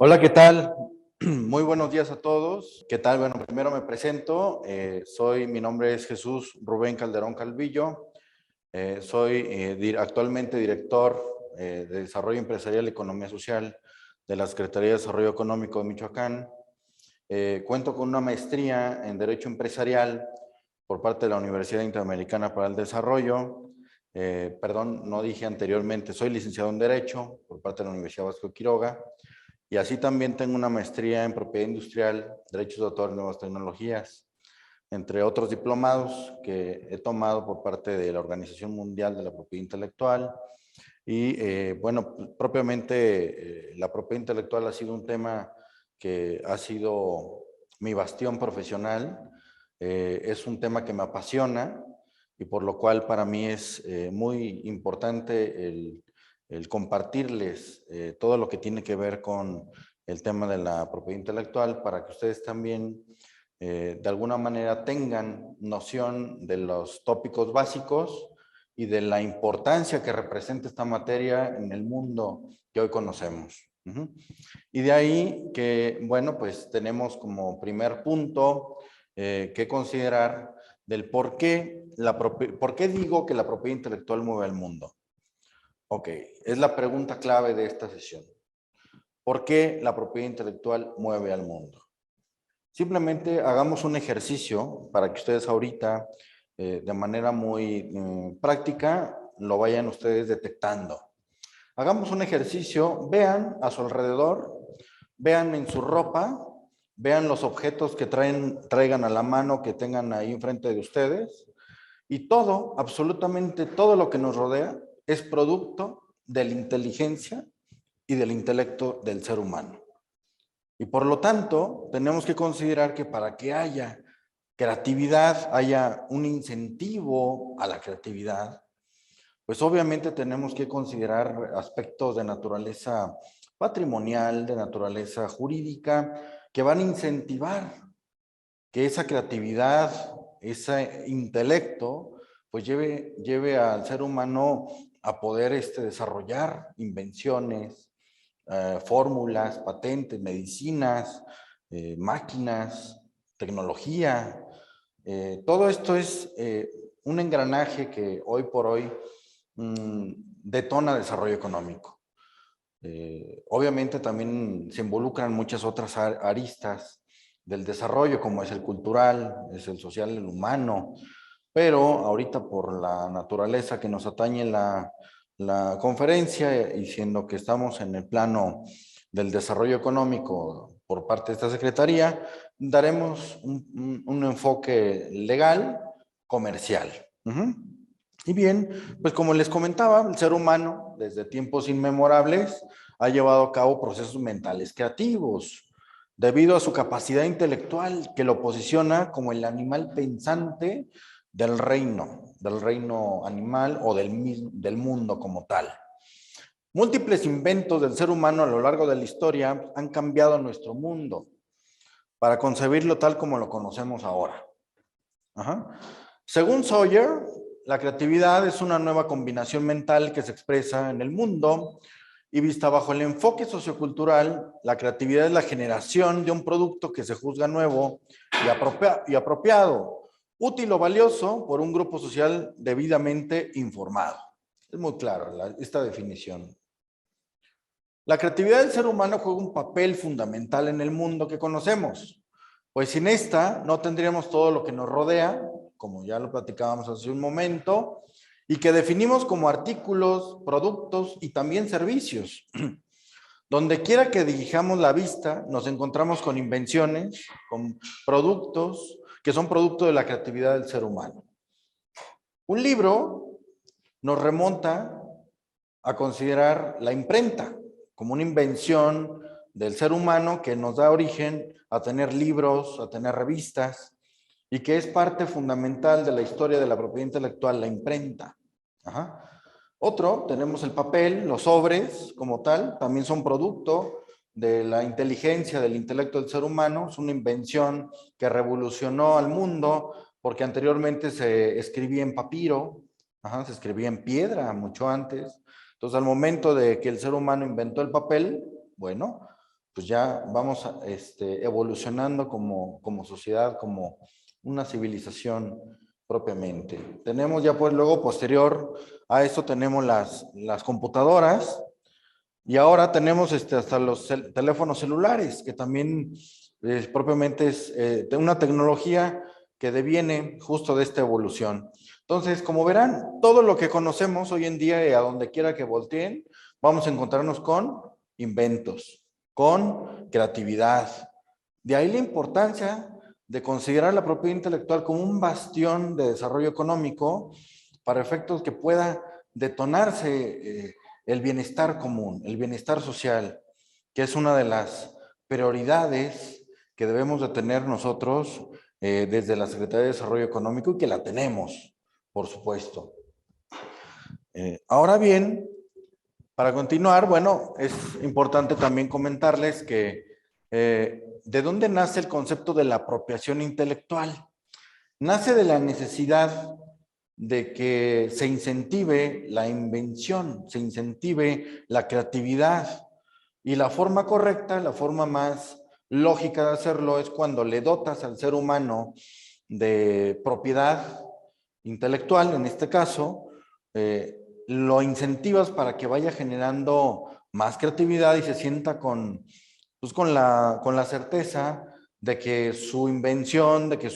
Hola, ¿qué tal? Muy buenos días a todos. ¿Qué tal? Bueno, primero me presento. Mi nombre es Jesús Rubén Calderón Calvillo. Soy actualmente director de Desarrollo Empresarial y Economía Social de la Secretaría de Desarrollo Económico de Michoacán. Cuento con una maestría en Derecho Empresarial por parte de la Universidad Interamericana para el Desarrollo. Perdón, no dije anteriormente, soy licenciado en Derecho por parte de la Universidad Vasco de Quiroga. Y así también tengo una maestría en propiedad industrial, derechos de autor y nuevas tecnologías, entre otros diplomados que he tomado por parte de la Organización Mundial de la Propiedad Intelectual. Y bueno, propiamente la propiedad intelectual ha sido un tema que ha sido mi bastión profesional. Es un tema que me apasiona y por lo cual para mí es muy importante el compartirles todo lo que tiene que ver con el tema de la propiedad intelectual para que ustedes también de alguna manera tengan noción de los tópicos básicos y de la importancia que representa esta materia en el mundo que hoy conocemos. Y de ahí que, bueno, pues tenemos como primer punto que considerar del por qué digo que la propiedad intelectual mueve al mundo. Ok, es la pregunta clave de esta sesión. ¿Por qué la propiedad intelectual mueve al mundo? Simplemente hagamos un ejercicio para que ustedes ahorita, de manera muy práctica, lo vayan ustedes detectando. Hagamos un ejercicio, vean a su alrededor, vean en su ropa, vean los objetos que traigan a la mano, que tengan ahí enfrente de ustedes, y todo, absolutamente todo lo que nos rodea es producto de la inteligencia y del intelecto del ser humano. Y por lo tanto, tenemos que considerar que para que haya creatividad, haya un incentivo a la creatividad, pues obviamente tenemos que considerar aspectos de naturaleza patrimonial, de naturaleza jurídica, que van a incentivar que esa creatividad, ese intelecto, pues lleve al ser humano a poder desarrollar invenciones, fórmulas, patentes, medicinas, máquinas, tecnología. Todo esto es un engranaje que hoy por hoy detona desarrollo económico. Obviamente también se involucran muchas otras aristas del desarrollo, como es el cultural, es el social, el humano, pero ahorita por la naturaleza que nos atañe la conferencia, y siendo que estamos en el plano del desarrollo económico por parte de esta Secretaría, daremos un enfoque legal, comercial. Y bien, pues como les comentaba, el ser humano desde tiempos inmemorables ha llevado a cabo procesos mentales creativos, debido a su capacidad intelectual que lo posiciona como el animal pensante del reino animal o del mundo como tal. Múltiples inventos del ser humano a lo largo de la historia han cambiado nuestro mundo para concebirlo tal como lo conocemos ahora. Según Sawyer, la creatividad es una nueva combinación mental que se expresa en el mundo y vista bajo el enfoque sociocultural, la creatividad es la generación de un producto que se juzga nuevo y apropiado, útil o valioso por un grupo social debidamente informado. Es muy claro esta definición. La creatividad del ser humano juega un papel fundamental en el mundo que conocemos, pues sin esta no tendríamos todo lo que nos rodea, como ya lo platicábamos hace un momento, y que definimos como artículos, productos y también servicios. Donde quiera que dirijamos la vista, nos encontramos con invenciones, con productos que son producto de la creatividad del ser humano. Un libro nos remonta a considerar la imprenta como una invención del ser humano que nos da origen a tener libros, a tener revistas, y que es parte fundamental de la historia de la propiedad intelectual, la imprenta. Otro, tenemos el papel, los sobres como tal, también son producto de la inteligencia, del intelecto del ser humano. Es una invención que revolucionó al mundo porque anteriormente se escribía en papiro, se escribía en piedra mucho antes. Entonces, al momento de que el ser humano inventó el papel, bueno, pues ya vamos evolucionando como sociedad, como una civilización propiamente. Tenemos ya pues luego posterior a esto tenemos las computadoras y ahora tenemos hasta los teléfonos celulares, que también propiamente es una tecnología que deviene justo de esta evolución. Entonces, como verán, todo lo que conocemos hoy en día y a donde quiera que volteen, vamos a encontrarnos con inventos, con creatividad. De ahí la importancia de considerar la propiedad intelectual como un bastión de desarrollo económico para efectos que pueda detonarse el bienestar común, el bienestar social, que es una de las prioridades que debemos de tener nosotros desde la Secretaría de Desarrollo Económico y que la tenemos, por supuesto. Ahora bien, para continuar, bueno, es importante también comentarles que ¿de dónde nace el concepto de la apropiación intelectual? Nace de la necesidad de que se incentive la invención, se incentive la creatividad. Y la forma correcta, la forma más lógica de hacerlo es cuando le dotas al ser humano de propiedad intelectual, en este caso, lo incentivas para que vaya generando más creatividad y se sienta pues con la certeza de que su invención, de que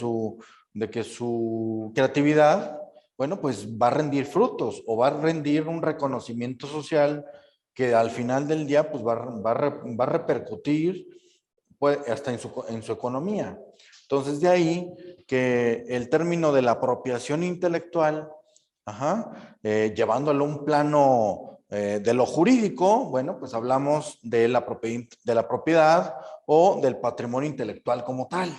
su creatividad, bueno, pues va a rendir frutos o va a rendir un reconocimiento social que al final del día pues va a repercutir pues, hasta en su economía. Entonces de ahí que el término de la apropiación intelectual, llevándolo a un plano de lo jurídico, bueno, pues hablamos de la propiedad o del patrimonio intelectual como tal.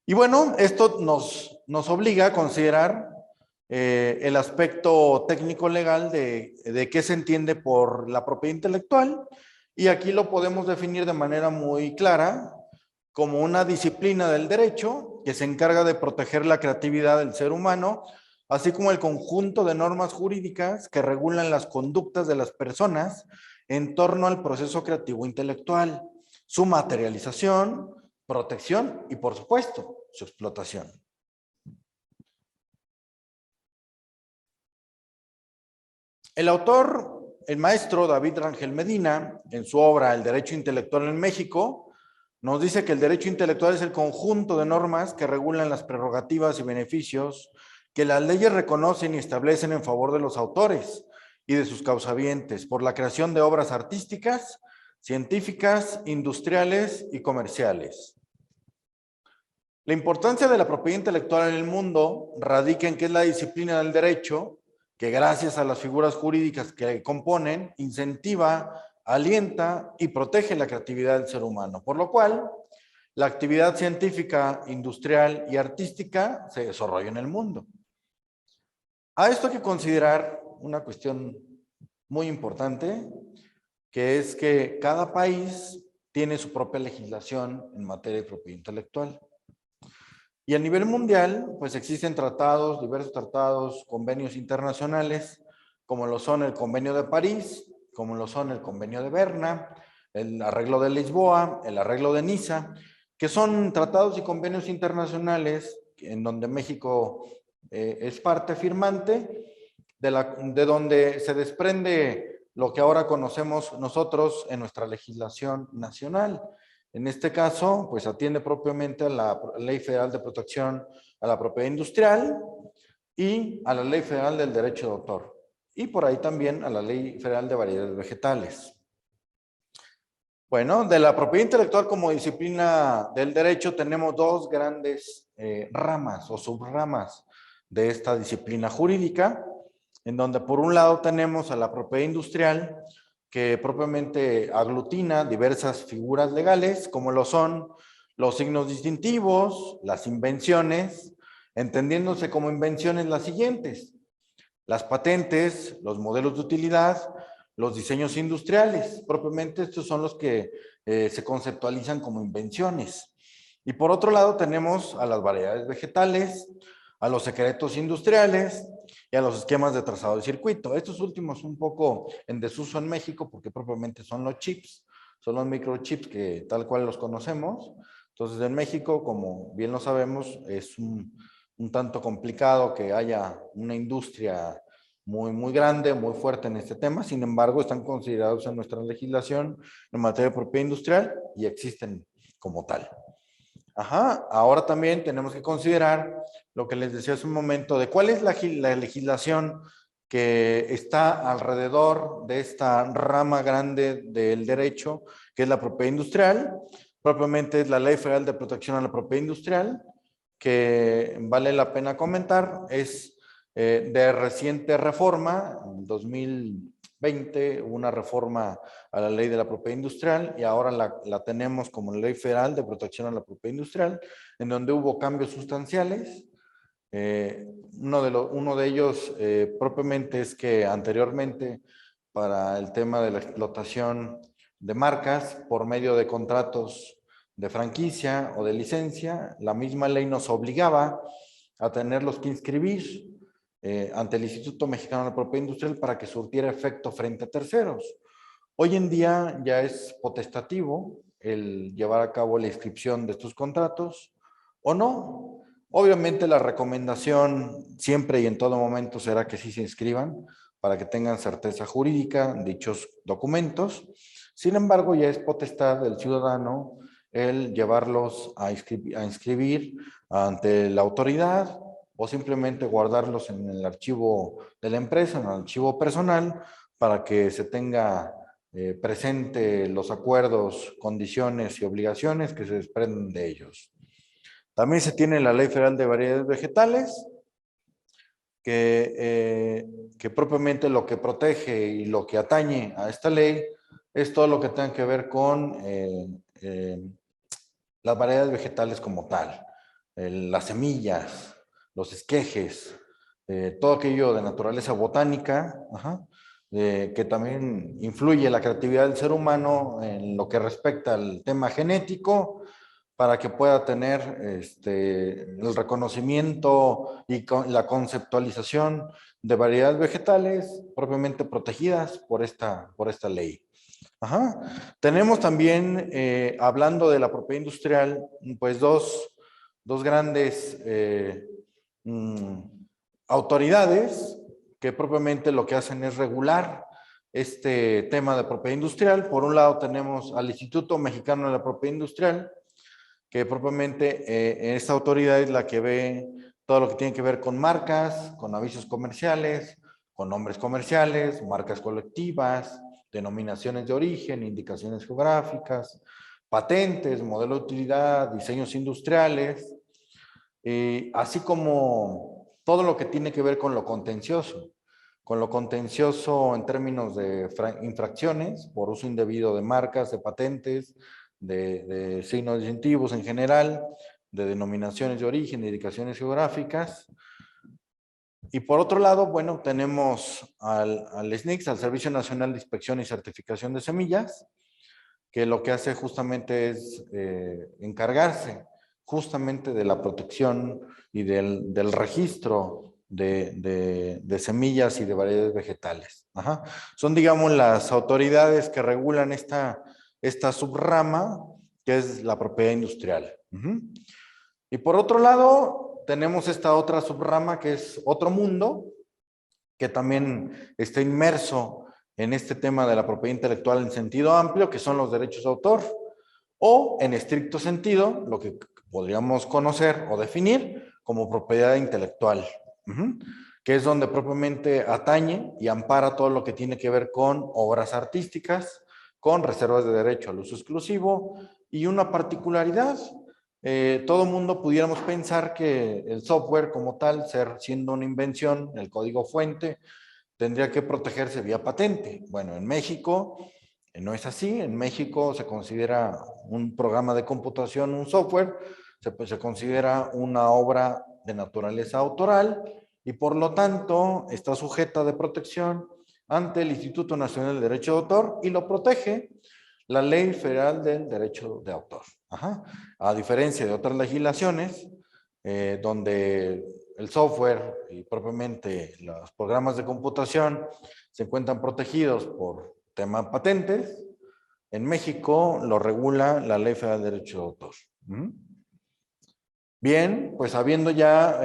Y bueno, esto nos obliga a considerar el aspecto técnico legal de qué se entiende por la propiedad intelectual, y aquí lo podemos definir de manera muy clara como una disciplina del derecho que se encarga de proteger la creatividad del ser humano, así como el conjunto de normas jurídicas que regulan las conductas de las personas en torno al proceso creativo intelectual, su materialización, protección y, por supuesto, su explotación. El autor, el maestro David Rangel Medina, en su obra El Derecho Intelectual en México, nos dice que el derecho intelectual es el conjunto de normas que regulan las prerrogativas y beneficios que las leyes reconocen y establecen en favor de los autores y de sus causavientes por la creación de obras artísticas, científicas, industriales y comerciales. La importancia de la propiedad intelectual en el mundo radica en que es la disciplina del derecho que, gracias a las figuras jurídicas que componen, incentiva, alienta y protege la creatividad del ser humano, por lo cual la actividad científica, industrial y artística se desarrolla en el mundo. A esto hay que considerar una cuestión muy importante, que es que cada país tiene su propia legislación en materia de propiedad intelectual. Y a nivel mundial, pues existen tratados, diversos tratados, convenios internacionales, como lo son el Convenio de París, como lo son el Convenio de Berna, el Arreglo de Lisboa, el Arreglo de Niza, que son tratados y convenios internacionales en donde México es parte firmante, de donde se desprende lo que ahora conocemos nosotros en nuestra legislación nacional. En este caso, pues atiende propiamente a la Ley Federal de Protección a la Propiedad Industrial y a la Ley Federal del Derecho de Autor. Y por ahí también a la Ley Federal de Variedades Vegetales. Bueno, de la propiedad intelectual como disciplina del derecho tenemos dos grandes ramas o subramas de esta disciplina jurídica, en donde por un lado tenemos a la propiedad industrial, que propiamente aglutina diversas figuras legales, como lo son los signos distintivos, las invenciones, entendiéndose como invenciones las siguientes: las patentes, los modelos de utilidad, los diseños industriales. Propiamente estos son los que se conceptualizan como invenciones. Y por otro lado tenemos a las variedades vegetales, a los secretos industriales y a los esquemas de trazado de circuito. Estos últimos un poco en desuso en México porque propiamente son los chips, son los microchips que tal cual los conocemos. Entonces, en México, como bien lo sabemos, es un tanto complicado que haya una industria muy grande, muy fuerte en este tema. Sin embargo, están considerados en nuestra legislación en materia de propiedad industrial y existen como tal. Ajá, ahora también tenemos que considerar lo que les decía hace un momento de cuál es la legislación que está alrededor de esta rama grande del derecho, que es la propiedad industrial. Propiamente es la Ley Federal de Protección a la Propiedad Industrial, que vale la pena comentar, es de reciente reforma, en 2020 hubo una reforma a la Ley de la Propiedad Industrial y ahora la tenemos como Ley Federal de Protección a la Propiedad Industrial, en donde hubo cambios sustanciales. Uno de ellos propiamente es que anteriormente para el tema de la explotación de marcas por medio de contratos de franquicia o de licencia, la misma ley nos obligaba a tenerlos que inscribir ante el Instituto Mexicano de la Propiedad Industrial para que surtiera efecto frente a terceros. Hoy en día ya es potestativo el llevar a cabo la inscripción de estos contratos o no. Obviamente la recomendación siempre y en todo momento será que sí se inscriban para que tengan certeza jurídica dichos documentos. Sin embargo, ya es potestad del ciudadano el llevarlos a inscribir ante la autoridad o simplemente guardarlos en el archivo de la empresa, en el archivo personal, para que se tenga presente los acuerdos, condiciones y obligaciones que se desprenden de ellos. También se tiene la Ley Federal de Variedades Vegetales, que propiamente lo que protege y lo que atañe a esta ley es todo lo que tenga que ver con las variedades vegetales como tal, las semillas, los esquejes, todo aquello de naturaleza botánica, que también influye la creatividad del ser humano en lo que respecta al tema genético, para que pueda tener el reconocimiento y la conceptualización de variedades vegetales propiamente protegidas por esta ley. Ajá. Tenemos también, hablando de la propiedad industrial, pues dos grandes mm, autoridades que propiamente lo que hacen es regular este tema de propiedad industrial. Por un lado tenemos al Instituto Mexicano de la Propiedad Industrial, que propiamente esta autoridad es la que ve todo lo que tiene que ver con marcas, con avisos comerciales, con nombres comerciales, marcas colectivas, denominaciones de origen, indicaciones geográficas, patentes, modelo de utilidad, diseños industriales, así como todo lo que tiene que ver con lo contencioso. Con lo contencioso en términos de infracciones por uso indebido de marcas, de patentes, de signos distintivos en general, de denominaciones de origen, de indicaciones geográficas. Y por otro lado, bueno, tenemos al SNICS, al Servicio Nacional de Inspección y Certificación de Semillas, que lo que hace justamente es encargarse justamente de la protección y del registro de semillas y de variedades vegetales. Ajá. Son, digamos, las autoridades que regulan esta subrama, que es la propiedad industrial. Y por otro lado, tenemos esta otra subrama que es otro mundo, que también está inmerso en este tema de la propiedad intelectual en sentido amplio, que son los derechos de autor, o en estricto sentido, lo que podríamos conocer o definir como propiedad intelectual, que es donde propiamente atañe y ampara todo lo que tiene que ver con obras artísticas, con reservas de derecho al uso exclusivo y una particularidad. Todo mundo pudiéramos pensar que el software como tal, siendo una invención, el código fuente, tendría que protegerse vía patente. Bueno, en México no es así. En México se considera un programa de computación, un software, se considera una obra de naturaleza autoral y por lo tanto está sujeta de protección ante el Instituto Nacional de Derecho de Autor y lo protege la Ley Federal del Derecho de Autor. Ajá. A diferencia de otras legislaciones, donde el software y propiamente los programas de computación se encuentran protegidos por tema patentes, En México lo regula la Ley Federal de Derecho de Autor. Bien, pues habiendo ya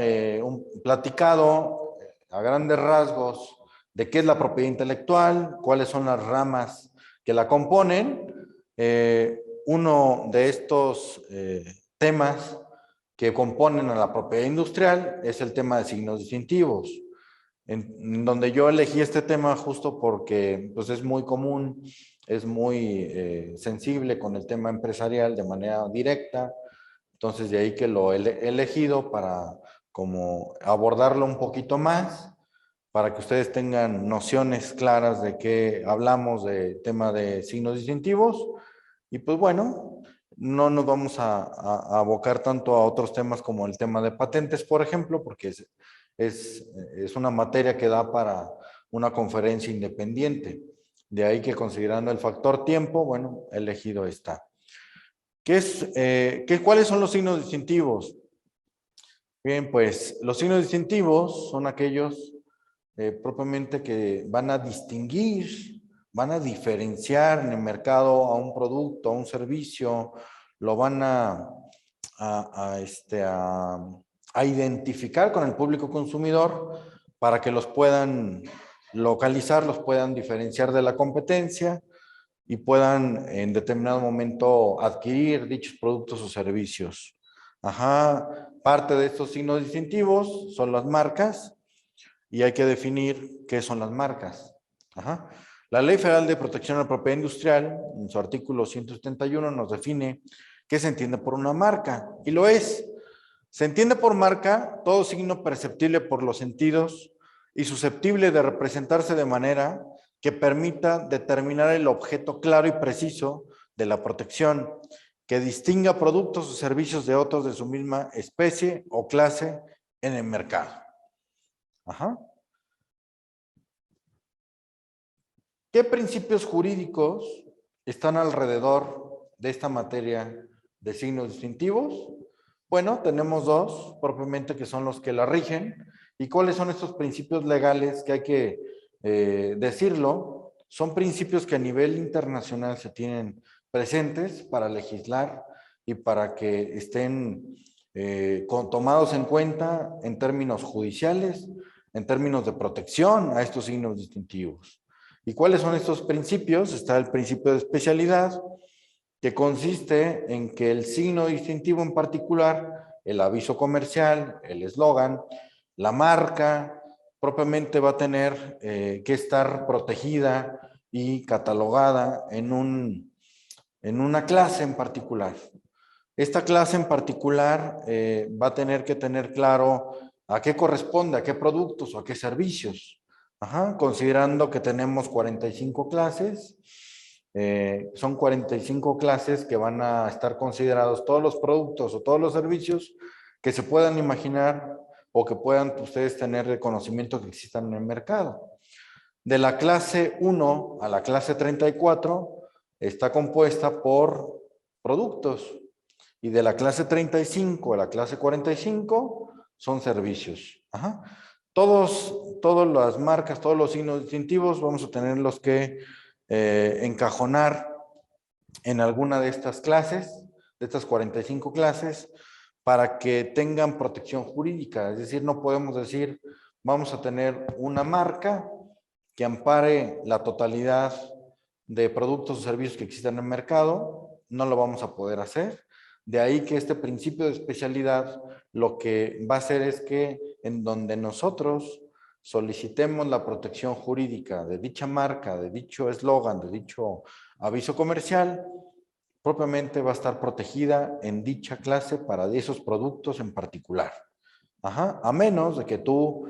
platicado a grandes rasgos de qué es la propiedad intelectual, cuáles son las ramas que la componen, uno de estos temas que componen a la propiedad industrial es el tema de signos distintivos, en donde yo elegí este tema justo porque pues, es muy común, es muy sensible con el tema empresarial de manera directa. Entonces, de ahí que lo he elegido para como abordarlo un poquito más, para que ustedes tengan nociones claras de qué hablamos de tema de signos distintivos. Y pues bueno, no nos vamos a abocar tanto a otros temas como el tema de patentes, por ejemplo, porque es una materia que da para una conferencia independiente. De ahí que considerando el factor tiempo, bueno, he elegido esta. ¿Cuáles son los signos distintivos? Bien, pues los signos distintivos son aquellos propiamente que van a distinguir, van a diferenciar en el mercado a un producto, a un servicio, lo van a identificar con el público consumidor para que los puedan localizar, los puedan diferenciar de la competencia y puedan en determinado momento adquirir dichos productos o servicios. Ajá, parte de estos signos distintivos son las marcas y hay que definir qué son las marcas. Ajá. La Ley Federal de Protección a la Propiedad Industrial, en su artículo 171, nos define qué se entiende por una marca, y lo es. Se entiende por marca todo signo perceptible por los sentidos y susceptible de representarse de manera que permita determinar el objeto claro y preciso de la protección, que distinga productos o servicios de otros de su misma especie o clase en el mercado. Ajá. ¿Qué principios jurídicos están alrededor de esta materia de signos distintivos? Bueno, tenemos dos propiamente que son los que la rigen. ¿Y cuáles son estos principios legales que hay que decirlo? Son principios que a nivel internacional se tienen presentes para legislar y para que estén tomados en cuenta en términos judiciales, en términos de protección a estos signos distintivos. ¿Y cuáles son estos principios? Está el principio de especialidad, que consiste en que el signo distintivo en particular, el aviso comercial, el eslogan, la marca, propiamente va a tener que estar protegida y catalogada en una clase en particular. Esta clase en particular va a tener que tener claro a qué corresponde, a qué productos o a qué servicios. Ajá, considerando que tenemos 45 clases, son 45 clases que van a estar considerados todos los productos o todos los servicios que se puedan imaginar o que puedan ustedes tener de conocimiento que existan en el mercado. De la clase 1 a la clase 34 está compuesta por productos y de la clase 35 a la clase 45 son servicios. Ajá. Todas las marcas, todos los signos distintivos vamos a tenerlos que encajonar en alguna de estas clases, de estas 45 clases, para que tengan protección jurídica. Es decir, no podemos decir, vamos a tener una marca que ampare la totalidad de productos o servicios que existan en el mercado, no lo vamos a poder hacer. De ahí que este principio de especialidad lo que va a hacer es que en donde nosotros solicitemos la protección jurídica de dicha marca, de dicho eslogan, de dicho aviso comercial, propiamente va a estar protegida en dicha clase para esos productos en particular. Ajá, a menos de que tú,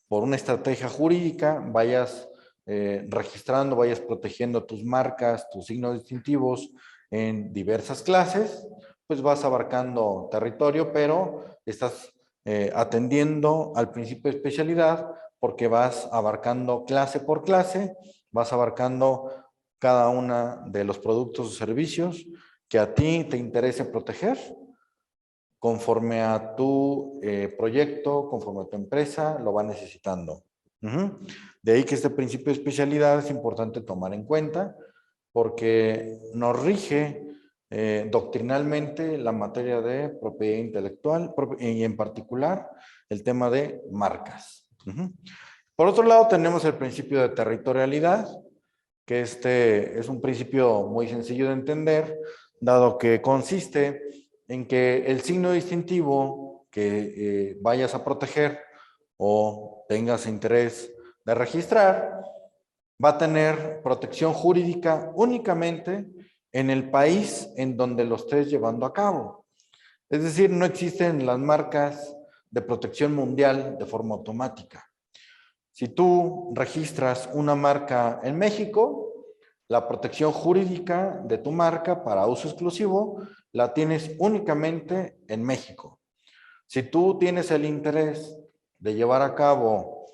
por una estrategia jurídica, vayas registrando, vayas protegiendo tus marcas, tus signos distintivos en diversas clases, pues vas abarcando territorio, pero estás atendiendo al principio de especialidad porque vas abarcando clase por clase, vas abarcando cada una de los productos o servicios que a ti te interese proteger conforme a tu proyecto, conforme a tu empresa, lo va necesitando. De ahí que este principio de especialidad es importante tomar en cuenta, porque nos rige doctrinalmente la materia de propiedad intelectual y en particular el tema de marcas. Por otro lado tenemos el principio de territorialidad, que este es un principio muy sencillo de entender, dado que consiste en que el signo distintivo que vayas a proteger o tengas interés de registrar va a tener protección jurídica únicamente en el país en donde lo estés llevando a cabo. Es decir, no existen las marcas de protección mundial de forma automática. Si tú registras una marca en México, la protección jurídica de tu marca para uso exclusivo la tienes únicamente en México. Si tú tienes el interés de llevar a cabo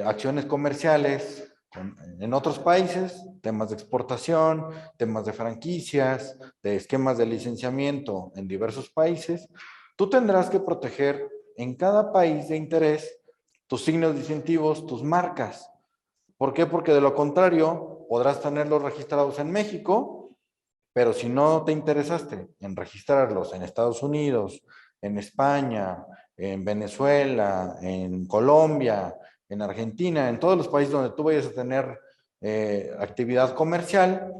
acciones comerciales en otros países, temas de exportación, temas de franquicias, de esquemas de licenciamiento en diversos países, tú tendrás que proteger en cada país de interés tus signos distintivos, tus marcas. ¿Por qué? Porque de lo contrario, podrás tenerlos registrados en México, pero si no te interesaste en registrarlos en Estados Unidos, en España, en Venezuela, en Colombia, en Argentina, en todos los países donde tú vayas a tener actividad comercial,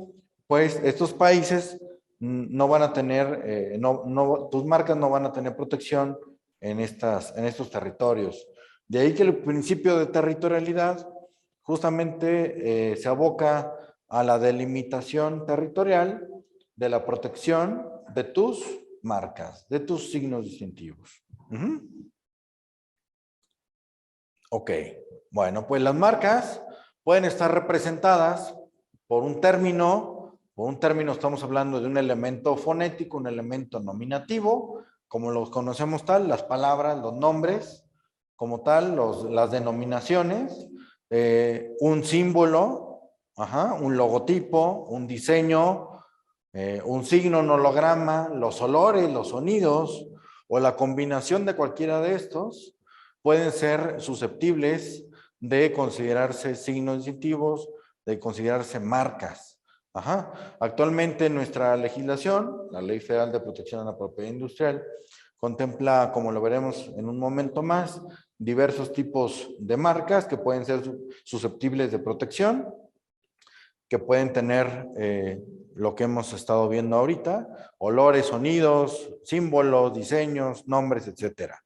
pues estos países no van a tener, tus marcas no van a tener protección en estos territorios. De ahí que el principio de territorialidad justamente se aboca a la delimitación territorial de la protección de tus marcas, de tus signos distintivos. Ok, bueno, pues las marcas pueden estar representadas por un término estamos hablando de un elemento fonético, un elemento nominativo, como los conocemos tal, las palabras, los nombres, como tal, las denominaciones, un símbolo, un logotipo, un diseño, un signo, un holograma, los olores, los sonidos o la combinación de cualquiera de estos pueden ser susceptibles de considerarse signos distintivos, de considerarse marcas. Actualmente nuestra legislación, la Ley Federal de Protección a la Propiedad Industrial, contempla, como lo veremos en un momento más, diversos tipos de marcas que pueden ser susceptibles de protección, que pueden tener lo que hemos estado viendo ahorita, olores, sonidos, símbolos, diseños, nombres, etcétera.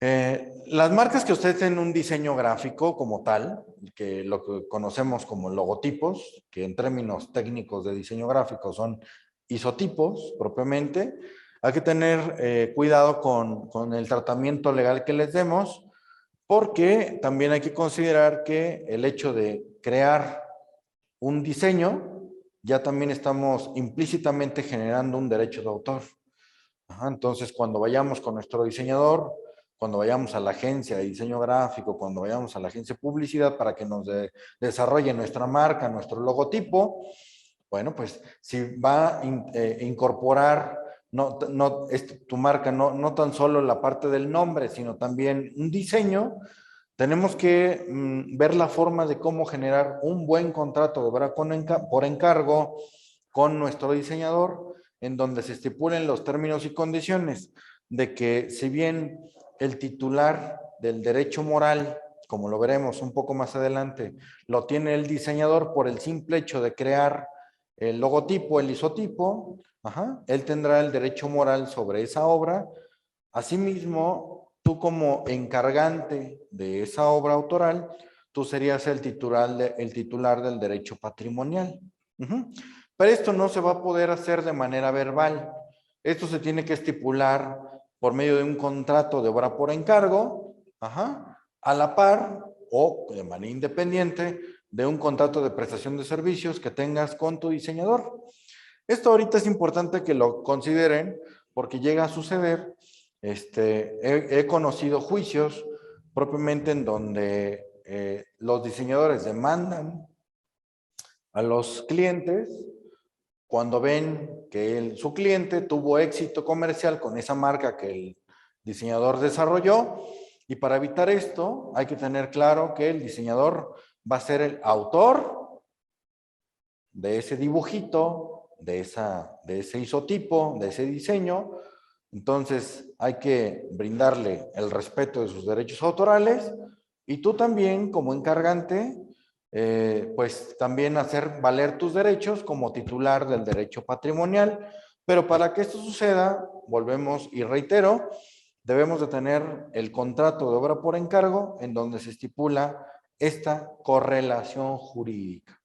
Las marcas que ustedes tienen un diseño gráfico como tal, que lo que conocemos como logotipos, que en términos técnicos de diseño gráfico son isotipos propiamente, hay que tener cuidado con el tratamiento legal que les demos, porque también hay que considerar que el hecho de crear un diseño, ya también estamos implícitamente generando un derecho de autor. Entonces, cuando vayamos con nuestro diseñador, cuando vayamos a la agencia de diseño gráfico, cuando vayamos a la agencia de publicidad para que nos desarrolle nuestra marca, nuestro logotipo, bueno, pues si va a incorporar tu marca, no tan solo la parte del nombre, sino también un diseño, tenemos que ver la forma de cómo generar un buen contrato de obra por encargo con nuestro diseñador, en donde se estipulen los términos y condiciones de que si bien el titular del derecho moral, como lo veremos un poco más adelante, lo tiene el diseñador por el simple hecho de crear el logotipo, el isotipo, él tendrá el derecho moral sobre esa obra. Asimismo, tú como encargante de esa obra autoral, tú serías el titular del derecho patrimonial. Pero esto no se va a poder hacer de manera verbal. Esto se tiene que estipular por medio de un contrato de obra por encargo, a la par o de manera independiente de un contrato de prestación de servicios que tengas con tu diseñador. Esto ahorita es importante que lo consideren porque llega a suceder. He conocido juicios propiamente en donde los diseñadores demandan a los clientes cuando ven que su cliente tuvo éxito comercial con esa marca que el diseñador desarrolló, y para evitar esto hay que tener claro que el diseñador va a ser el autor de ese dibujito, de ese isotipo, de ese diseño. Entonces hay que brindarle el respeto de sus derechos autorales y tú también como encargante, pues también hacer valer tus derechos como titular del derecho patrimonial. Pero para que esto suceda, volvemos y reitero, debemos de tener el contrato de obra por encargo en donde se estipula esta correlación jurídica,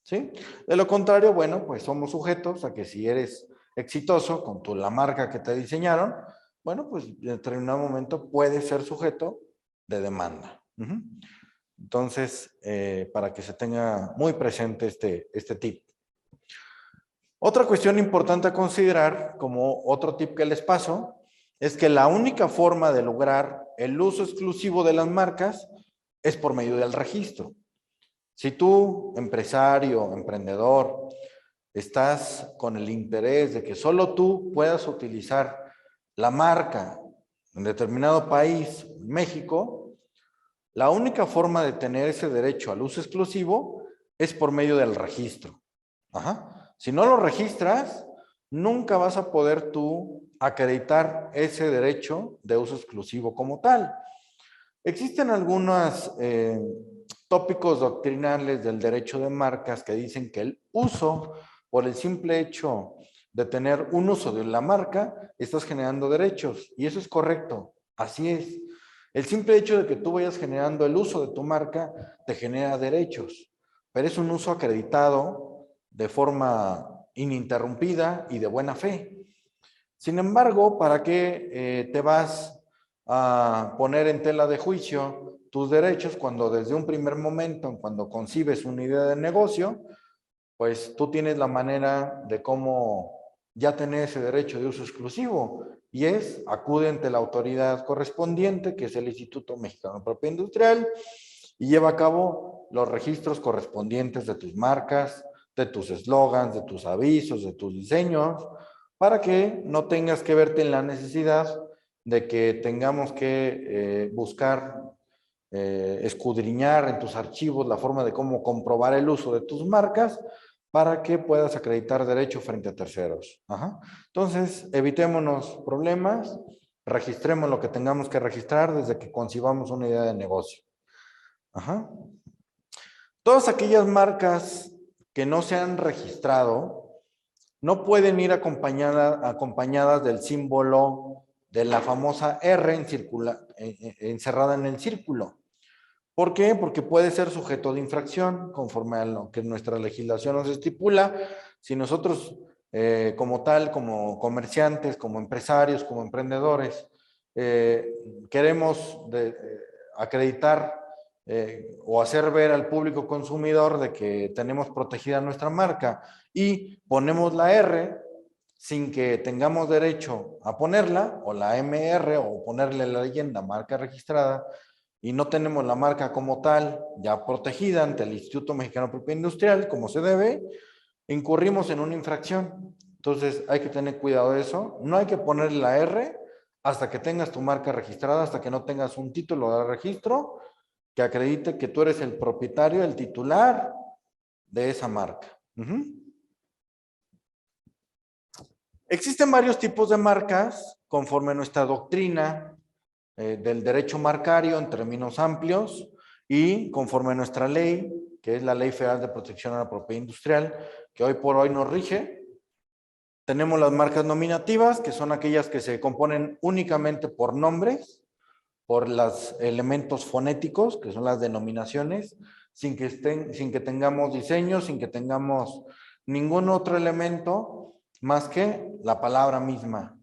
¿sí? De lo contrario, bueno, pues somos sujetos a que si eres exitoso con la marca que te diseñaron, bueno, pues en determinado momento puedes ser sujeto de demanda. Entonces, para que se tenga muy presente este tip. Otra cuestión importante a considerar, como otro tip que les paso, es que la única forma de lograr el uso exclusivo de las marcas es por medio del registro. Si tú, empresario, emprendedor, estás con el interés de que solo tú puedas utilizar la marca en determinado país, México, la única forma de tener ese derecho al uso exclusivo es por medio del registro. Si no lo registras, nunca vas a poder tú acreditar ese derecho de uso exclusivo como tal. Existen algunos tópicos doctrinales del derecho de marcas que dicen que el uso, por el simple hecho de tener un uso de la marca, estás generando derechos. Y eso es correcto, así es. El simple hecho de que tú vayas generando el uso de tu marca te genera derechos, pero es un uso acreditado de forma ininterrumpida y de buena fe. Sin embargo, ¿para qué te vas a poner en tela de juicio tus derechos cuando desde un primer momento, cuando concibes una idea de negocio, pues tú tienes la manera de cómo ya tener ese derecho de uso exclusivo? Y es, acude ante la autoridad correspondiente, que es el Instituto Mexicano de Propiedad Industrial, y lleva a cabo los registros correspondientes de tus marcas, de tus eslogans, de tus avisos, de tus diseños, para que no tengas que verte en la necesidad de que tengamos que buscar, escudriñar en tus archivos la forma de cómo comprobar el uso de tus marcas para que puedas acreditar derecho frente a terceros. Entonces, evitémonos problemas, registremos lo que tengamos que registrar desde que concibamos una idea de negocio. Todas aquellas marcas que no se han registrado no pueden ir acompañadas del símbolo de la famosa R encerrada en el círculo. ¿Por qué? Porque puede ser sujeto de infracción conforme a lo que nuestra legislación nos estipula. Si nosotros como tal, como comerciantes, como empresarios, como emprendedores, queremos acreditar o hacer ver al público consumidor de que tenemos protegida nuestra marca y ponemos la R sin que tengamos derecho a ponerla, o la MR, o ponerle la leyenda marca registrada, y no tenemos la marca como tal ya protegida ante el Instituto Mexicano de Propiedad Industrial como se debe, incurrimos en una infracción. Entonces hay que tener cuidado de eso. No hay que ponerle la R hasta que tengas tu marca registrada, hasta que no tengas un título de registro que acredite que tú eres el propietario, el titular de esa marca. Existen varios tipos de marcas conforme a nuestra doctrina del derecho marcario en términos amplios y conforme a nuestra ley, que es la Ley Federal de Protección a la Propiedad Industrial, que hoy por hoy nos rige. Tenemos las marcas nominativas, que son aquellas que se componen únicamente por nombres, por los elementos fonéticos, que son las denominaciones, sin que tengamos diseño, sin que tengamos ningún otro elemento más que la palabra misma.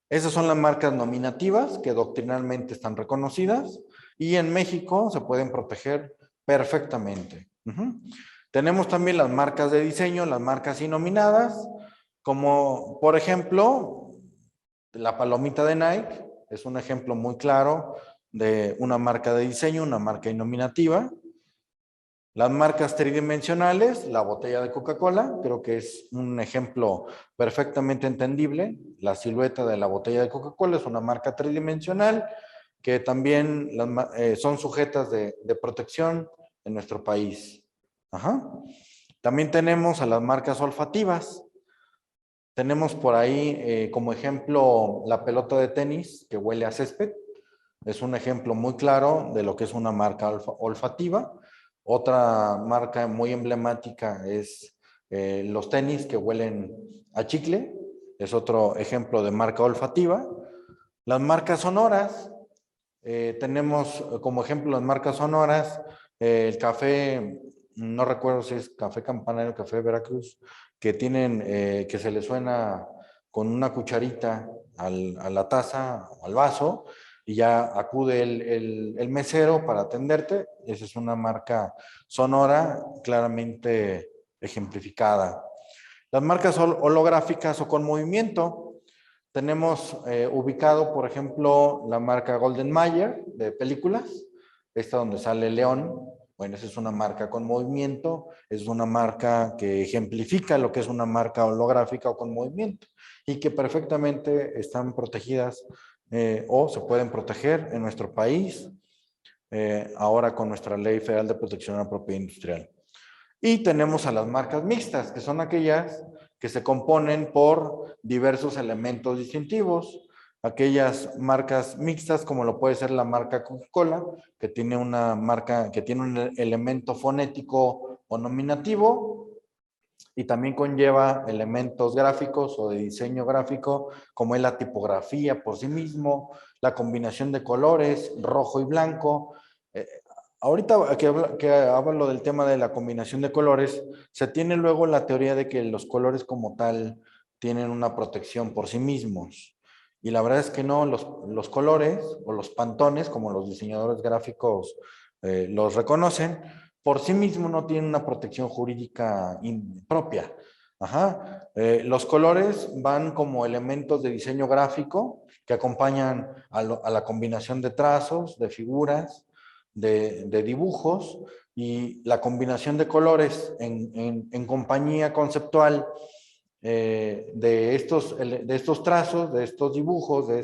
Esas son las marcas nominativas que doctrinalmente están reconocidas y en México se pueden proteger perfectamente. Tenemos también las marcas de diseño, las marcas inominadas, como por ejemplo la palomita de Nike. Es un ejemplo muy claro de una marca de diseño, una marca inominativa. Las marcas tridimensionales, la botella de Coca-Cola, creo que es un ejemplo perfectamente entendible. La silueta de la botella de Coca-Cola es una marca tridimensional que también son sujetas de protección en nuestro país. También tenemos a las marcas olfativas. Tenemos por ahí como ejemplo la pelota de tenis que huele a césped. Es un ejemplo muy claro de lo que es una marca olfativa. Otra marca muy emblemática es los tenis que huelen a chicle. Es otro ejemplo de marca olfativa. Las marcas sonoras. Tenemos como ejemplo las marcas sonoras. El café, no recuerdo si es Café Campanario, Café Veracruz, que tienen, que se le suena con una cucharita a la taza, al vaso, y ya acude el mesero para atenderte. Esa es una marca sonora claramente ejemplificada. Las marcas holográficas o con movimiento. Tenemos ubicado, por ejemplo, la marca Golden Mayer de películas, esta donde sale León. Bueno, esa es una marca con movimiento, es una marca que ejemplifica lo que es una marca holográfica o con movimiento y que perfectamente están protegidas o se pueden proteger en nuestro país ahora con nuestra Ley Federal de Protección a la Propiedad Industrial. Y tenemos a las marcas mixtas, que son aquellas que se componen por diversos elementos distintivos. Aquellas marcas mixtas, como lo puede ser la marca Coca-Cola, que tiene una marca, que tiene un elemento fonético o nominativo, y también conlleva elementos gráficos o de diseño gráfico, como es la tipografía por sí mismo, la combinación de colores, rojo y blanco. Ahorita que hablo del tema de la combinación de colores, se tiene luego la teoría de que los colores como tal tienen una protección por sí mismos. Y la verdad es que no, los colores o los pantones, como los diseñadores gráficos los reconocen, por sí mismos no tienen una protección jurídica propia. Ajá. Los colores van como elementos de diseño gráfico que acompañan a la combinación de trazos, de figuras, de dibujos, y la combinación de colores en compañía conceptual de estos trazos, de estos dibujos, de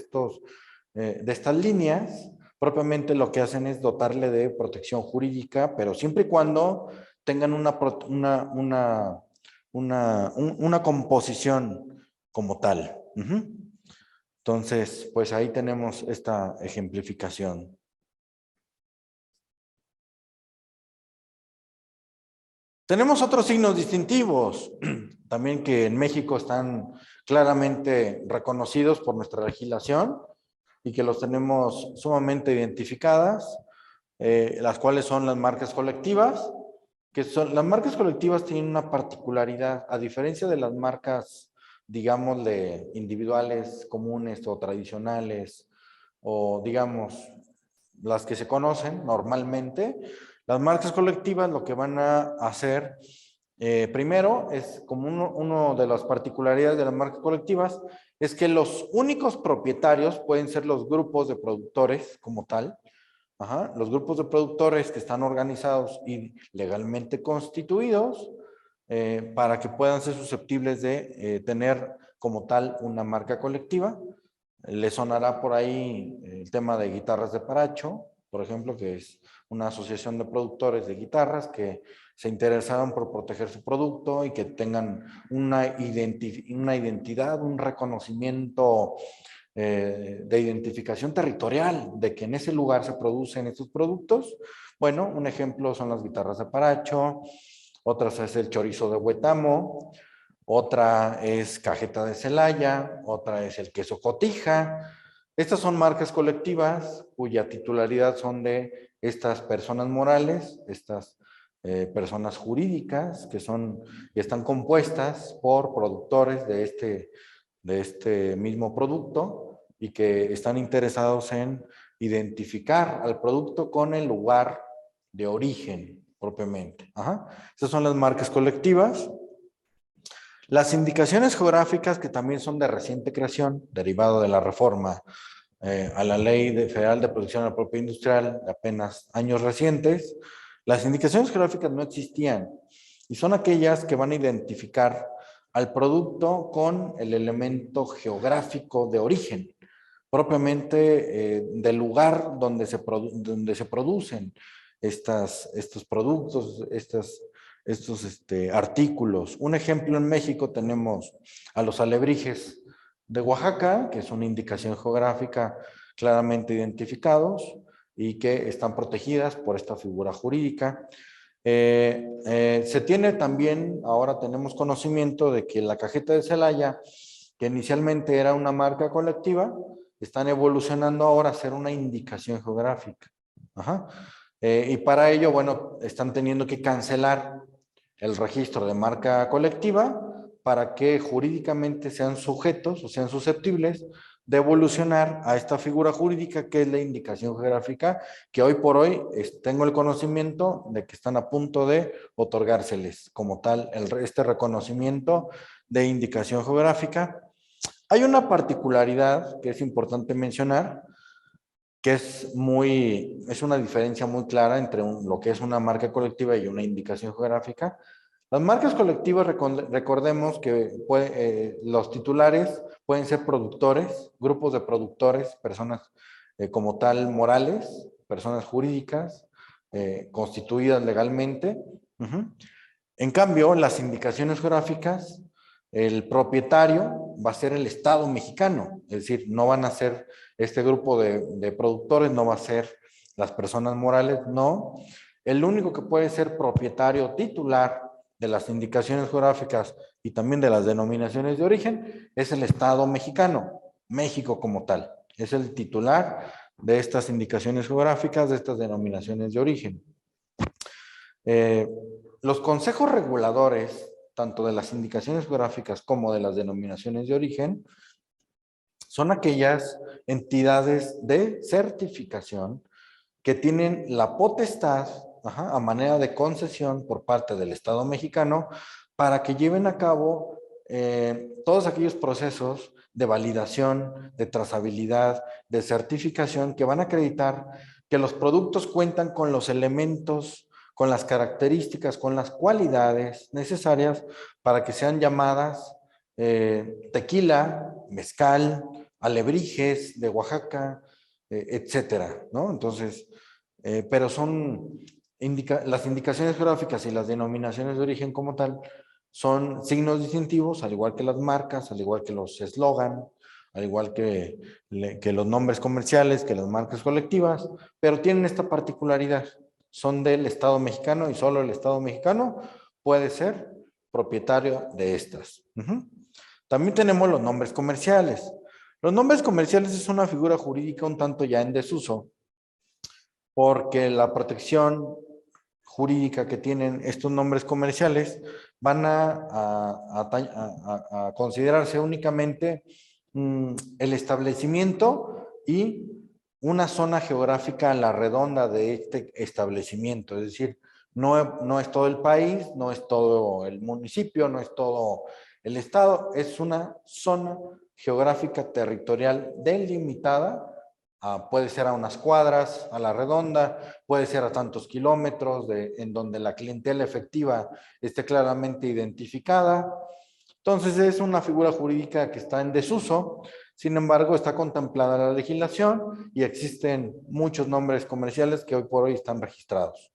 estas líneas, propiamente lo que hacen es dotarle de protección jurídica, pero siempre y cuando tengan una composición como tal. Entonces, pues ahí tenemos esta ejemplificación. Tenemos otros signos distintivos, también que en México están claramente reconocidos por nuestra legislación y que los tenemos sumamente identificadas, las cuales son las marcas colectivas, que son, las marcas colectivas tienen una particularidad, a diferencia de las marcas, digámosle, individuales, comunes o tradicionales, o digamos, las que se conocen normalmente. Las marcas colectivas lo que van a hacer, primero, es como uno de las particularidades de las marcas colectivas, es que los únicos propietarios pueden ser los grupos de productores como tal. Ajá, los grupos de productores que están organizados y legalmente constituidos para que puedan ser susceptibles de tener como tal una marca colectiva. Le sonará por ahí el tema de guitarras de Paracho, por ejemplo, que es una asociación de productores de guitarras que se interesaron por proteger su producto y que tengan una identidad, un reconocimiento de identificación territorial de que en ese lugar se producen estos productos. Bueno, un ejemplo son las guitarras de Paracho, otras es el chorizo de Huetamo, otra es Cajeta de Celaya, otra es el queso Cotija. Estas son marcas colectivas cuya titularidad son de estas personas morales, estas personas jurídicas que son y están compuestas por productores de este mismo producto y que están interesados en identificar al producto con el lugar de origen propiamente. Ajá. Estas son las marcas colectivas. Las indicaciones geográficas, que también son de reciente creación, derivado de la reforma a la Ley Federal de Protección a la Propiedad Industrial de apenas años recientes, las indicaciones geográficas no existían y son aquellas que van a identificar al producto con el elemento geográfico de origen, propiamente del lugar donde se producen estos productos, artículos. Un ejemplo, en México tenemos a los alebrijes de Oaxaca, que es una indicación geográfica claramente identificados y que están protegidas por esta figura jurídica. Se tiene también, ahora tenemos conocimiento de que la cajeta de Celaya, que inicialmente era una marca colectiva, están evolucionando ahora a ser una indicación geográfica. Ajá. Y para ello, bueno, están teniendo que cancelar el registro de marca colectiva para que jurídicamente sean sujetos o sean susceptibles de evolucionar a esta figura jurídica que es la indicación geográfica, que hoy por hoy tengo el conocimiento de que están a punto de otorgárseles como tal este reconocimiento de indicación geográfica. Hay una particularidad que es importante mencionar, que es una diferencia muy clara entre lo que es una marca colectiva y una indicación geográfica. Las marcas colectivas, recordemos que los titulares pueden ser productores, grupos de productores, personas como tal morales, personas jurídicas, constituidas legalmente. En cambio, las indicaciones geográficas, el propietario va a ser el Estado mexicano, es decir, no van a ser este grupo de productores, no va a ser las personas morales, no. El único que puede ser propietario titular de las indicaciones geográficas y también de las denominaciones de origen es el Estado mexicano, México como tal. Es el titular de estas indicaciones geográficas, de estas denominaciones de origen. Los consejos reguladores, tanto de las indicaciones geográficas como de las denominaciones de origen, son aquellas entidades de certificación que tienen la potestad, a manera de concesión por parte del Estado mexicano, para que lleven a cabo todos aquellos procesos de validación, de trazabilidad, de certificación que van a acreditar que los productos cuentan con los elementos, con las características, con las cualidades necesarias para que sean llamadas tequila, mezcal, alebrijes de Oaxaca, etcétera, ¿no? Entonces, pero las indicaciones geográficas y las denominaciones de origen como tal son signos distintivos, al igual que las marcas, al igual que los eslogan, al igual que los nombres comerciales, que las marcas colectivas, pero tienen esta particularidad, son del Estado mexicano y solo el Estado mexicano puede ser propietario de estas. También tenemos los nombres comerciales. Los nombres comerciales es una figura jurídica un tanto ya en desuso, porque la protección jurídica que tienen estos nombres comerciales van a considerarse únicamente el establecimiento y una zona geográfica a la redonda de este establecimiento, es decir, no es todo el país, no es todo el municipio, no es todo el estado, es una zona geográfica territorial delimitada. Puede ser a unas cuadras, a la redonda, puede ser a tantos kilómetros, en donde la clientela efectiva esté claramente identificada. Entonces es una figura jurídica que está en desuso, sin embargo está contemplada en la legislación y existen muchos nombres comerciales que hoy por hoy están registrados.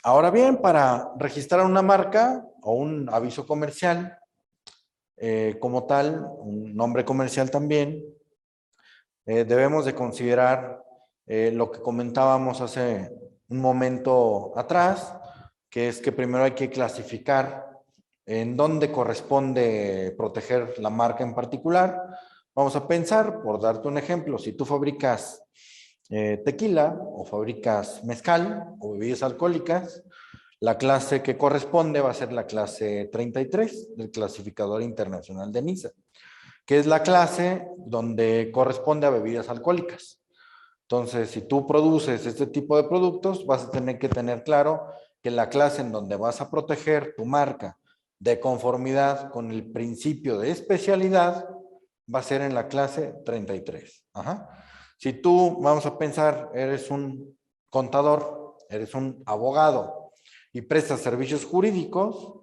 Ahora bien, para registrar una marca o un aviso comercial, como tal, un nombre comercial también, debemos de considerar lo que comentábamos hace un momento atrás, que es que primero hay que clasificar en dónde corresponde proteger la marca en particular. Vamos a pensar, por darte un ejemplo, si tú fabricas tequila o fabricas mezcal o bebidas alcohólicas, la clase que corresponde va a ser la clase 33 del clasificador internacional de NISA, que es la clase donde corresponde a bebidas alcohólicas. Entonces, si tú produces este tipo de productos, vas a tener que tener claro que la clase en donde vas a proteger tu marca de conformidad con el principio de especialidad va a ser en la clase 33. Si tú, vamos a pensar, eres un contador, eres un abogado y prestas servicios jurídicos,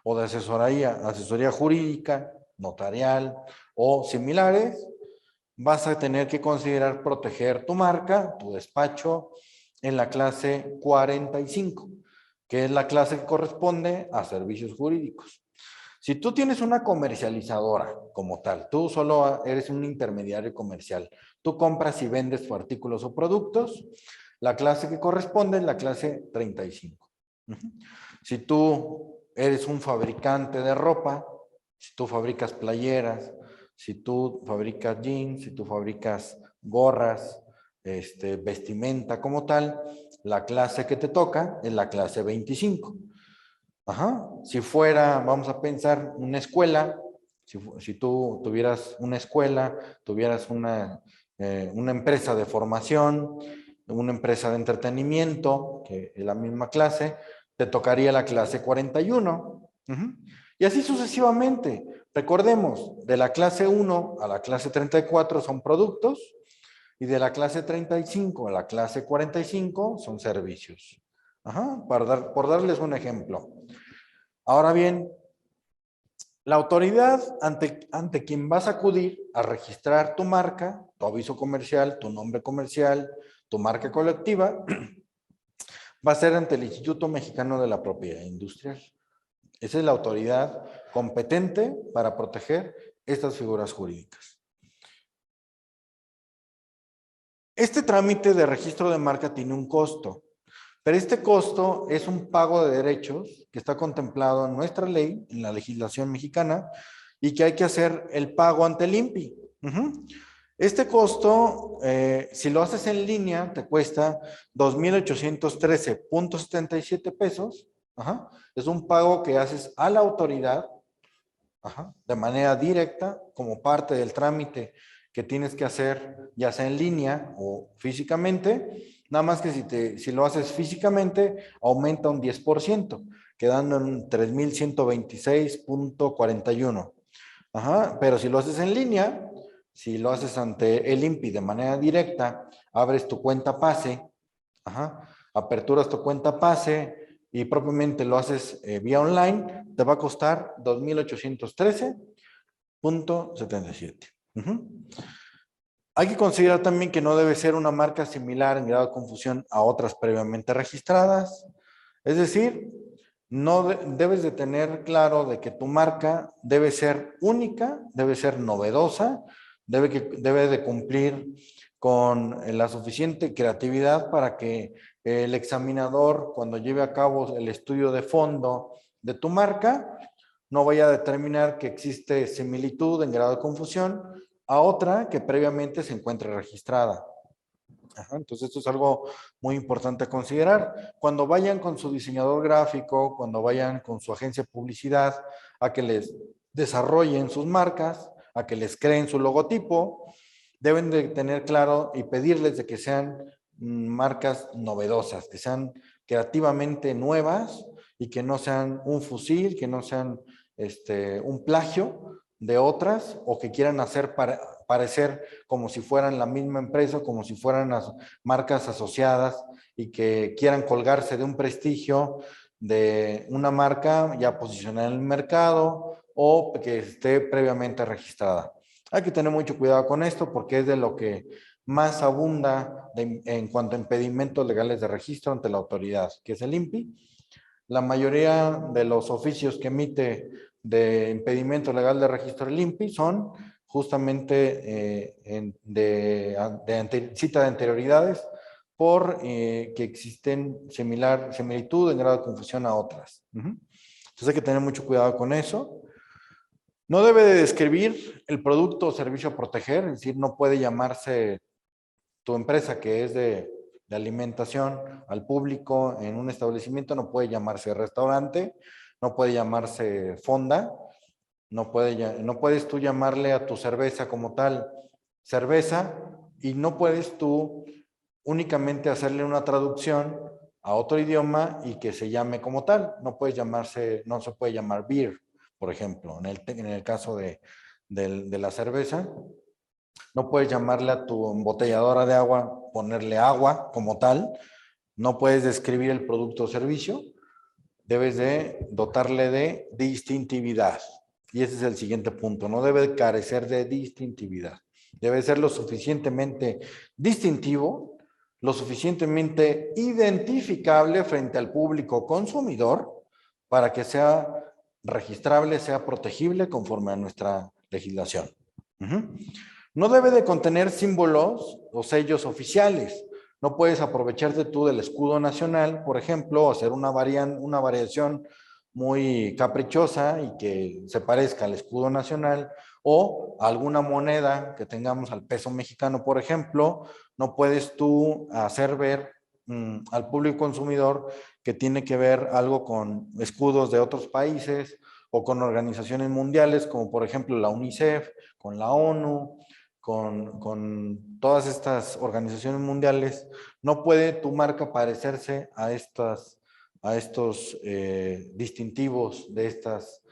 o de asesoría jurídica, notarial o similares, vas a tener que considerar proteger tu marca, tu despacho, en la clase 45, que es la clase que corresponde a servicios jurídicos. Si tú tienes una comercializadora como tal, tú solo eres un intermediario comercial, tú compras y vendes tus artículos o productos, la clase que corresponde es la clase 35. Si tú eres un fabricante de ropa, si tú fabricas playeras, si tú fabricas jeans, si tú fabricas gorras, vestimenta como tal, la clase que te toca es la clase 25. Ajá. Si fuera, vamos a pensar, una escuela, si tú tuvieras una escuela, tuvieras una empresa de formación, una empresa de entretenimiento, que es la misma clase, te tocaría la clase 41. Y así sucesivamente. Recordemos, de la clase 1 a la clase 34 son productos y de la clase 35 a la clase 45 son servicios. Ajá, por darles un ejemplo. Ahora bien, la autoridad ante quien vas a acudir a registrar tu marca, tu aviso comercial, tu nombre comercial, tu marca colectiva, va a ser ante el Instituto Mexicano de la Propiedad Industrial. Esa es la autoridad competente para proteger estas figuras jurídicas. Este trámite de registro de marca tiene un costo, pero este costo es un pago de derechos que está contemplado en nuestra ley, en la legislación mexicana, y que hay que hacer el pago ante el INPI. Este costo, si lo haces en línea, te cuesta 2,813.77 pesos. Es un pago que haces a la autoridad de manera directa como parte del trámite que tienes que hacer, ya sea en línea o físicamente. Nada más que si lo haces físicamente, aumenta un 10%, quedando en 3,126.41. Pero si lo haces en línea, si lo haces ante el INPI de manera directa, abres tu cuenta PASE, aperturas tu cuenta PASE y propiamente lo haces vía online, te va a costar 2,813.77. Hay que considerar también que no debe ser una marca similar en grado de confusión a otras previamente registradas. Es decir, no debes de tener claro de que tu marca debe ser única, debe ser novedosa, debe de cumplir con la suficiente creatividad para que el examinador, cuando lleve a cabo el estudio de fondo de tu marca, no vaya a determinar que existe similitud en grado de confusión a otra que previamente se encuentre registrada. Entonces esto es algo muy importante a considerar. Cuando vayan con su diseñador gráfico, cuando vayan con su agencia de publicidad a que les desarrollen sus marcas, a que les creen su logotipo, deben de tener claro y pedirles de que sean marcas novedosas, que sean creativamente nuevas y que no sean un fusil, que no sean un plagio de otras o que quieran hacer parecer como si fueran la misma empresa, como si fueran las marcas asociadas y que quieran colgarse de un prestigio de una marca ya posicionada en el mercado o que esté previamente registrada. Hay que tener mucho cuidado con esto porque es de lo que más abunda en cuanto a impedimentos legales de registro ante la autoridad, que es el INPI. La mayoría de los oficios que emite de impedimento legal de registro del INPI son justamente cita de anterioridades por que existen similitud en grado de confusión a otras. Entonces hay que tener mucho cuidado con eso. No debe de describir el producto o servicio a proteger, es decir, no puede llamarse tu empresa que es de alimentación al público en un establecimiento, no puede llamarse restaurante, no puede llamarse fonda, no puedes tú llamarle a tu cerveza como tal cerveza y no puedes tú únicamente hacerle una traducción a otro idioma y que se llame como tal. No se puede llamar beer, por ejemplo, en el caso de la cerveza. No puedes llamarle a tu embotelladora de agua, ponerle agua como tal. No puedes describir el producto o servicio. Debes de dotarle de distintividad. Y ese es el siguiente punto. No debe carecer de distintividad. Debe ser lo suficientemente distintivo lo suficientemente identificable frente al público consumidor para que sea registrable, sea protegible conforme a nuestra legislación. No debe de contener símbolos o sellos oficiales. No puedes aprovecharte tú del escudo nacional, por ejemplo, o hacer una variación muy caprichosa y que se parezca al escudo nacional, o alguna moneda que tengamos al peso mexicano, por ejemplo. No puedes tú hacer ver al público consumidor que tiene que ver algo con escudos de otros países o con organizaciones mundiales, como por ejemplo la UNICEF, con la ONU, con todas estas organizaciones mundiales. No puede tu marca parecerse a estos distintivos de estas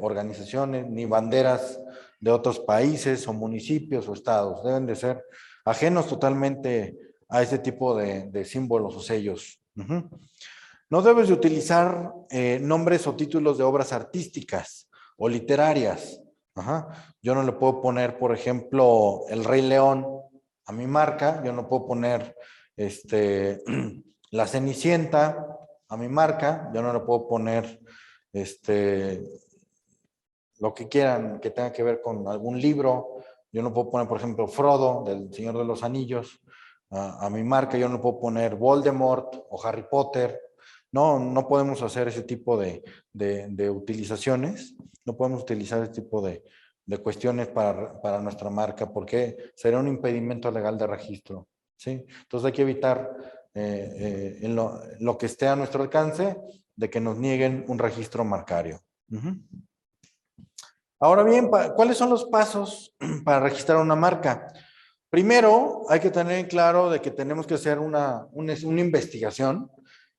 organizaciones, ni banderas de otros países o municipios o estados. Deben de ser ajenos totalmente a este tipo de símbolos o sellos. No debes de utilizar nombres o títulos de obras artísticas o literarias. Yo no le puedo poner, por ejemplo, El Rey León a mi marca. Yo no puedo poner La Cenicienta a mi marca. Yo no le puedo poner lo que quieran que tenga que ver con algún libro. Yo no puedo poner, por ejemplo, Frodo del Señor de los Anillos a mi marca. Yo no puedo poner Voldemort o Harry Potter. No podemos hacer ese tipo de utilizaciones. No podemos utilizar ese tipo de cuestiones para nuestra marca, porque sería un impedimento legal de registro, ¿sí? Entonces hay que evitar en lo que esté a nuestro alcance de que nos nieguen un registro marcario. Ahora bien, ¿cuáles son los pasos para registrar una marca? Primero, hay que tener en claro de que tenemos que hacer una investigación,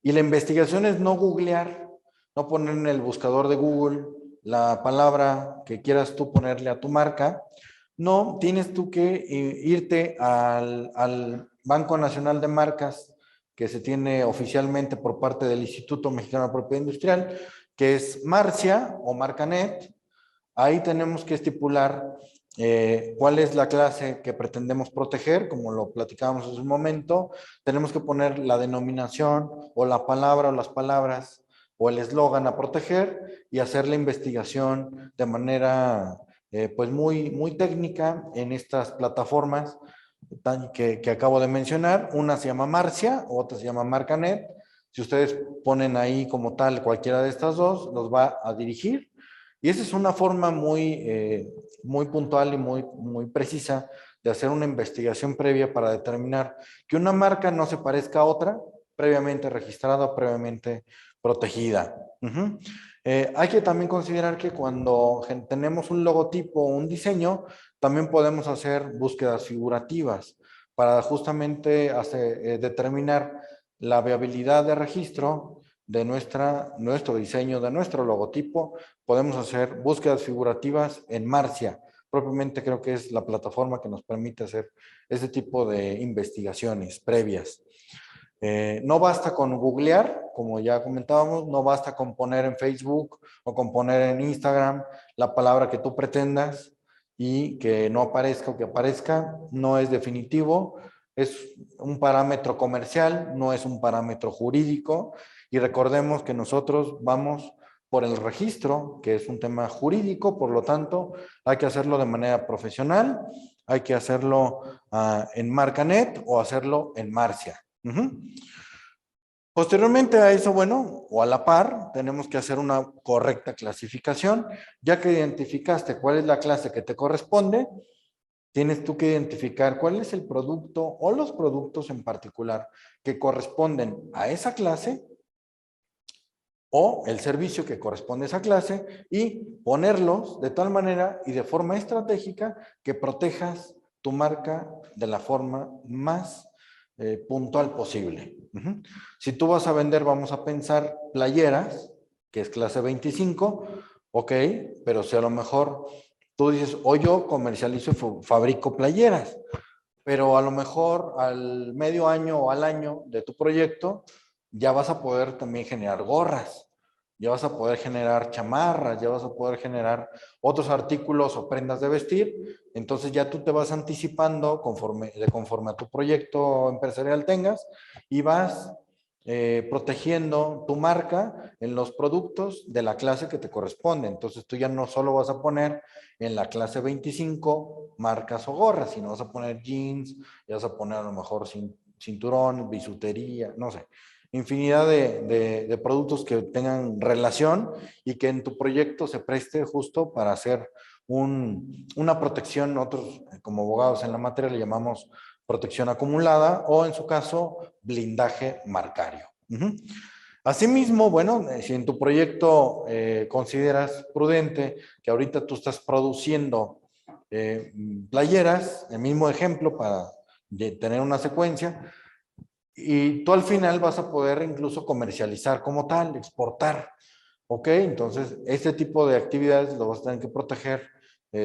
y la investigación es no googlear, no poner en el buscador de Google la palabra que quieras tú ponerle a tu marca. No, tienes tú que irte al Banco Nacional de Marcas, que se tiene oficialmente por parte del Instituto Mexicano de Propiedad Industrial, que es Marcia o Marcanet. Ahí tenemos que estipular cuál es la clase que pretendemos proteger, como lo platicábamos hace un momento. Tenemos que poner la denominación o la palabra o las palabras o el eslogan a proteger y hacer la investigación de manera pues muy técnica en estas plataformas que acabo de mencionar. Una se llama Marcia, otra se llama Marcanet. Si ustedes ponen ahí como tal cualquiera de estas dos, los va a dirigir. Y esa es una forma muy puntual y muy precisa de hacer una investigación previa para determinar que una marca no se parezca a otra previamente registrada, previamente protegida. Hay que también considerar que cuando tenemos un logotipo o un diseño, también podemos hacer búsquedas figurativas para justamente determinar la viabilidad de registro de nuestro diseño, de nuestro logotipo. Podemos hacer búsquedas figurativas en Marcia. Propiamente creo que es la plataforma que nos permite hacer ese tipo de investigaciones previas. No basta con googlear, como ya comentábamos, no basta con poner en Facebook o con poner en Instagram la palabra que tú pretendas y que no aparezca o que aparezca. No es definitivo, es un parámetro comercial, no es un parámetro jurídico. Y recordemos que nosotros vamos por el registro, que es un tema jurídico. Por lo tanto, hay que hacerlo de manera profesional, hay que hacerlo en Marcanet o hacerlo en Marcia. Posteriormente a eso, bueno, o a la par, tenemos que hacer una correcta clasificación. Ya que identificaste cuál es la clase que te corresponde, tienes tú que identificar cuál es el producto o los productos en particular que corresponden a esa clase o el servicio que corresponde a esa clase, y ponerlos de tal manera y de forma estratégica que protejas tu marca de la forma más puntual posible. Si tú vas a vender, vamos a pensar, playeras, que es clase 25, ok, pero si a lo mejor tú dices, o yo comercializo y fabrico playeras, pero a lo mejor al medio año o al año de tu proyecto ya vas a poder también generar gorras, ya vas a poder generar chamarras, ya vas a poder generar otros artículos o prendas de vestir. Entonces ya tú te vas anticipando conforme a tu proyecto empresarial tengas y vas protegiendo tu marca en los productos de la clase que te corresponde. Entonces tú ya no solo vas a poner en la clase 25 marcas o gorras, sino vas a poner jeans, ya vas a poner a lo mejor cinturón, bisutería, no sé, infinidad de productos que tengan relación y que en tu proyecto se preste justo para hacer una protección. Nosotros como abogados en la materia le llamamos protección acumulada o en su caso blindaje marcario. Asimismo, bueno, si en tu proyecto consideras prudente que ahorita tú estás produciendo playeras, el mismo ejemplo para tener una secuencia, y tú al final vas a poder incluso comercializar como tal, exportar. ¿Ok? Entonces, este tipo de actividades lo vas a tener que proteger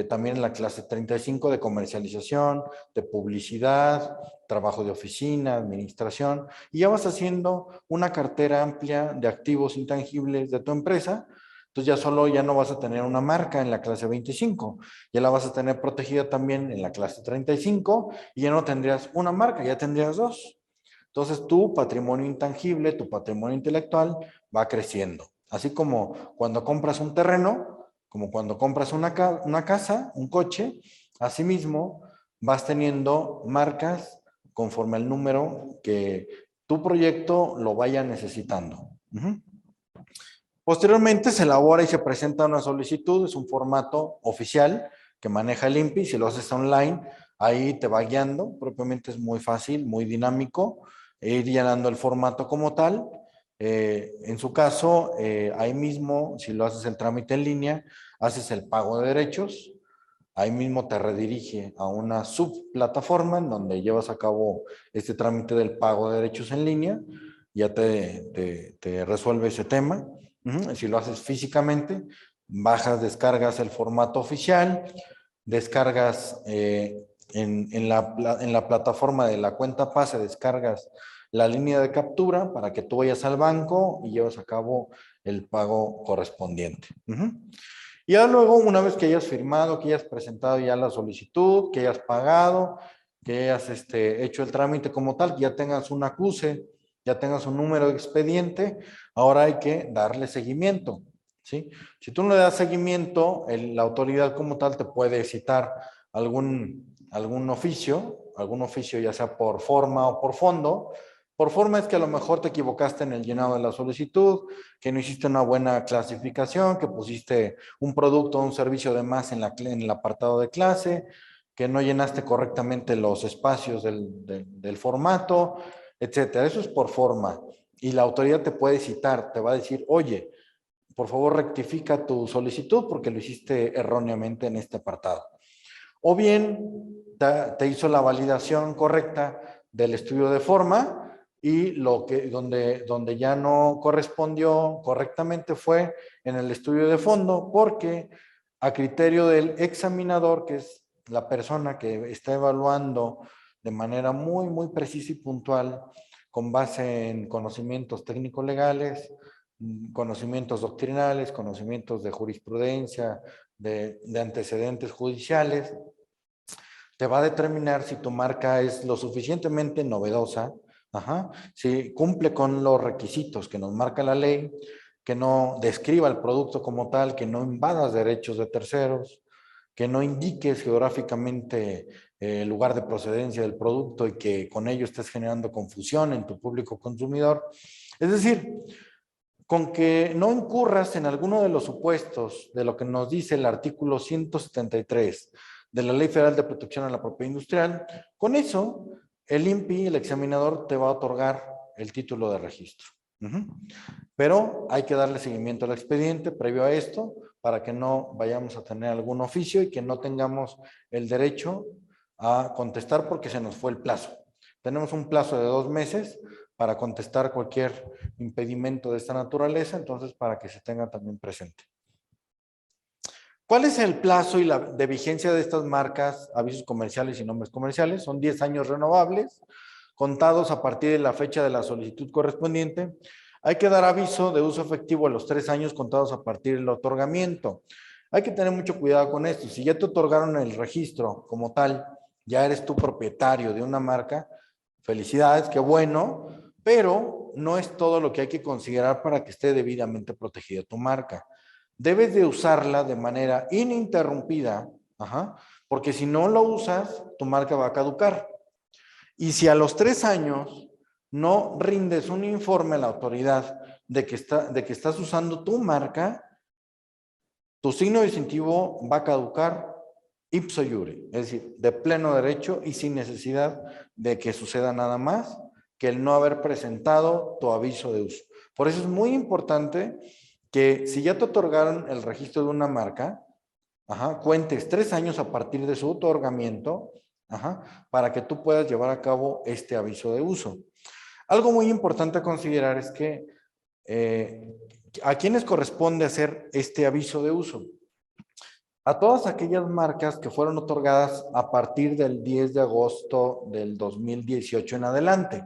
también en la clase 35 de comercialización, de publicidad, trabajo de oficina, administración, y ya vas haciendo una cartera amplia de activos intangibles de tu empresa. Entonces ya no vas a tener una marca en la clase 25, ya la vas a tener protegida también en la clase 35 y ya no tendrías una marca, ya tendrías dos. Entonces, tu patrimonio intangible, tu patrimonio intelectual va creciendo. Así como cuando compras un terreno, como cuando compras una casa, un coche, asimismo vas teniendo marcas conforme al número que tu proyecto lo vaya necesitando. Posteriormente se elabora y se presenta una solicitud, es un formato oficial que maneja el INPI. Si lo haces online, ahí te va guiando, propiamente es muy fácil, muy dinámico, ir llenando el formato como tal. En su caso, ahí mismo, si lo haces el trámite en línea, haces el pago de derechos, ahí mismo te redirige a una subplataforma en donde llevas a cabo este trámite del pago de derechos en línea, ya te resuelve ese tema. Si lo haces físicamente, bajas, descargas el formato oficial, descargas en la plataforma de la cuenta PASE, descargas la línea de captura para que tú vayas al banco y lleves a cabo el pago correspondiente. Y ya luego, una vez que hayas firmado, que hayas presentado ya la solicitud, que hayas pagado, que hayas hecho el trámite como tal, que ya tengas un acuse, ya tengas un número de expediente, ahora hay que darle seguimiento, ¿sí? Si tú no le das seguimiento, la autoridad como tal te puede citar algún oficio ya sea por forma o por fondo. Por forma es que a lo mejor te equivocaste en el llenado de la solicitud, que no hiciste una buena clasificación, que pusiste un producto o un servicio de más en el apartado de clase, que no llenaste correctamente los espacios del formato, etcétera. Eso es por forma. Y la autoridad te puede citar, te va a decir, oye, por favor rectifica tu solicitud porque lo hiciste erróneamente en este apartado. O bien te hizo la validación correcta del estudio de forma y donde ya no correspondió correctamente fue en el estudio de fondo, porque a criterio del examinador, que es la persona que está evaluando de manera muy, muy precisa y puntual, con base en conocimientos técnico-legales, conocimientos doctrinales, conocimientos de jurisprudencia, de antecedentes judiciales, te va a determinar si tu marca es lo suficientemente novedosa, si cumple con los requisitos que nos marca la ley, que no describa el producto como tal, que no invadas derechos de terceros, que no indiques geográficamente el lugar de procedencia del producto y que con ello estés generando confusión en tu público consumidor. Es decir, con que no incurras en alguno de los supuestos de lo que nos dice el artículo 173 de la Ley Federal de Protección a la Propiedad Industrial, con eso el INPI, el examinador, te va a otorgar el título de registro. Pero hay que darle seguimiento al expediente previo a esto para que no vayamos a tener algún oficio y que no tengamos el derecho a contestar porque se nos fue el plazo. Tenemos un plazo de 2 meses para contestar cualquier impedimento de esta naturaleza, entonces para que se tenga también presente. ¿Cuál es el plazo de vigencia de estas marcas, avisos comerciales y nombres comerciales? Son 10 años renovables, contados a partir de la fecha de la solicitud correspondiente. Hay que dar aviso de uso efectivo a los 3 años contados a partir del otorgamiento. Hay que tener mucho cuidado con esto. Si ya te otorgaron el registro como tal, ya eres tú propietario de una marca, felicidades, qué bueno, pero no es todo lo que hay que considerar para que esté debidamente protegida tu marca. Debes de usarla de manera ininterrumpida, porque si no lo usas, tu marca va a caducar. Y si a los 3 años no rindes un informe a la autoridad de que estás usando tu marca, tu signo distintivo va a caducar ipso iure, es decir, de pleno derecho y sin necesidad de que suceda nada más que el no haber presentado tu aviso de uso. Por eso es muy importante que si ya te otorgaron el registro de una marca, cuentes 3 años a partir de su otorgamiento, para que tú puedas llevar a cabo este aviso de uso. Algo muy importante a considerar es que ¿a quiénes corresponde hacer este aviso de uso? A todas aquellas marcas que fueron otorgadas a partir del 10 de agosto del 2018 en adelante.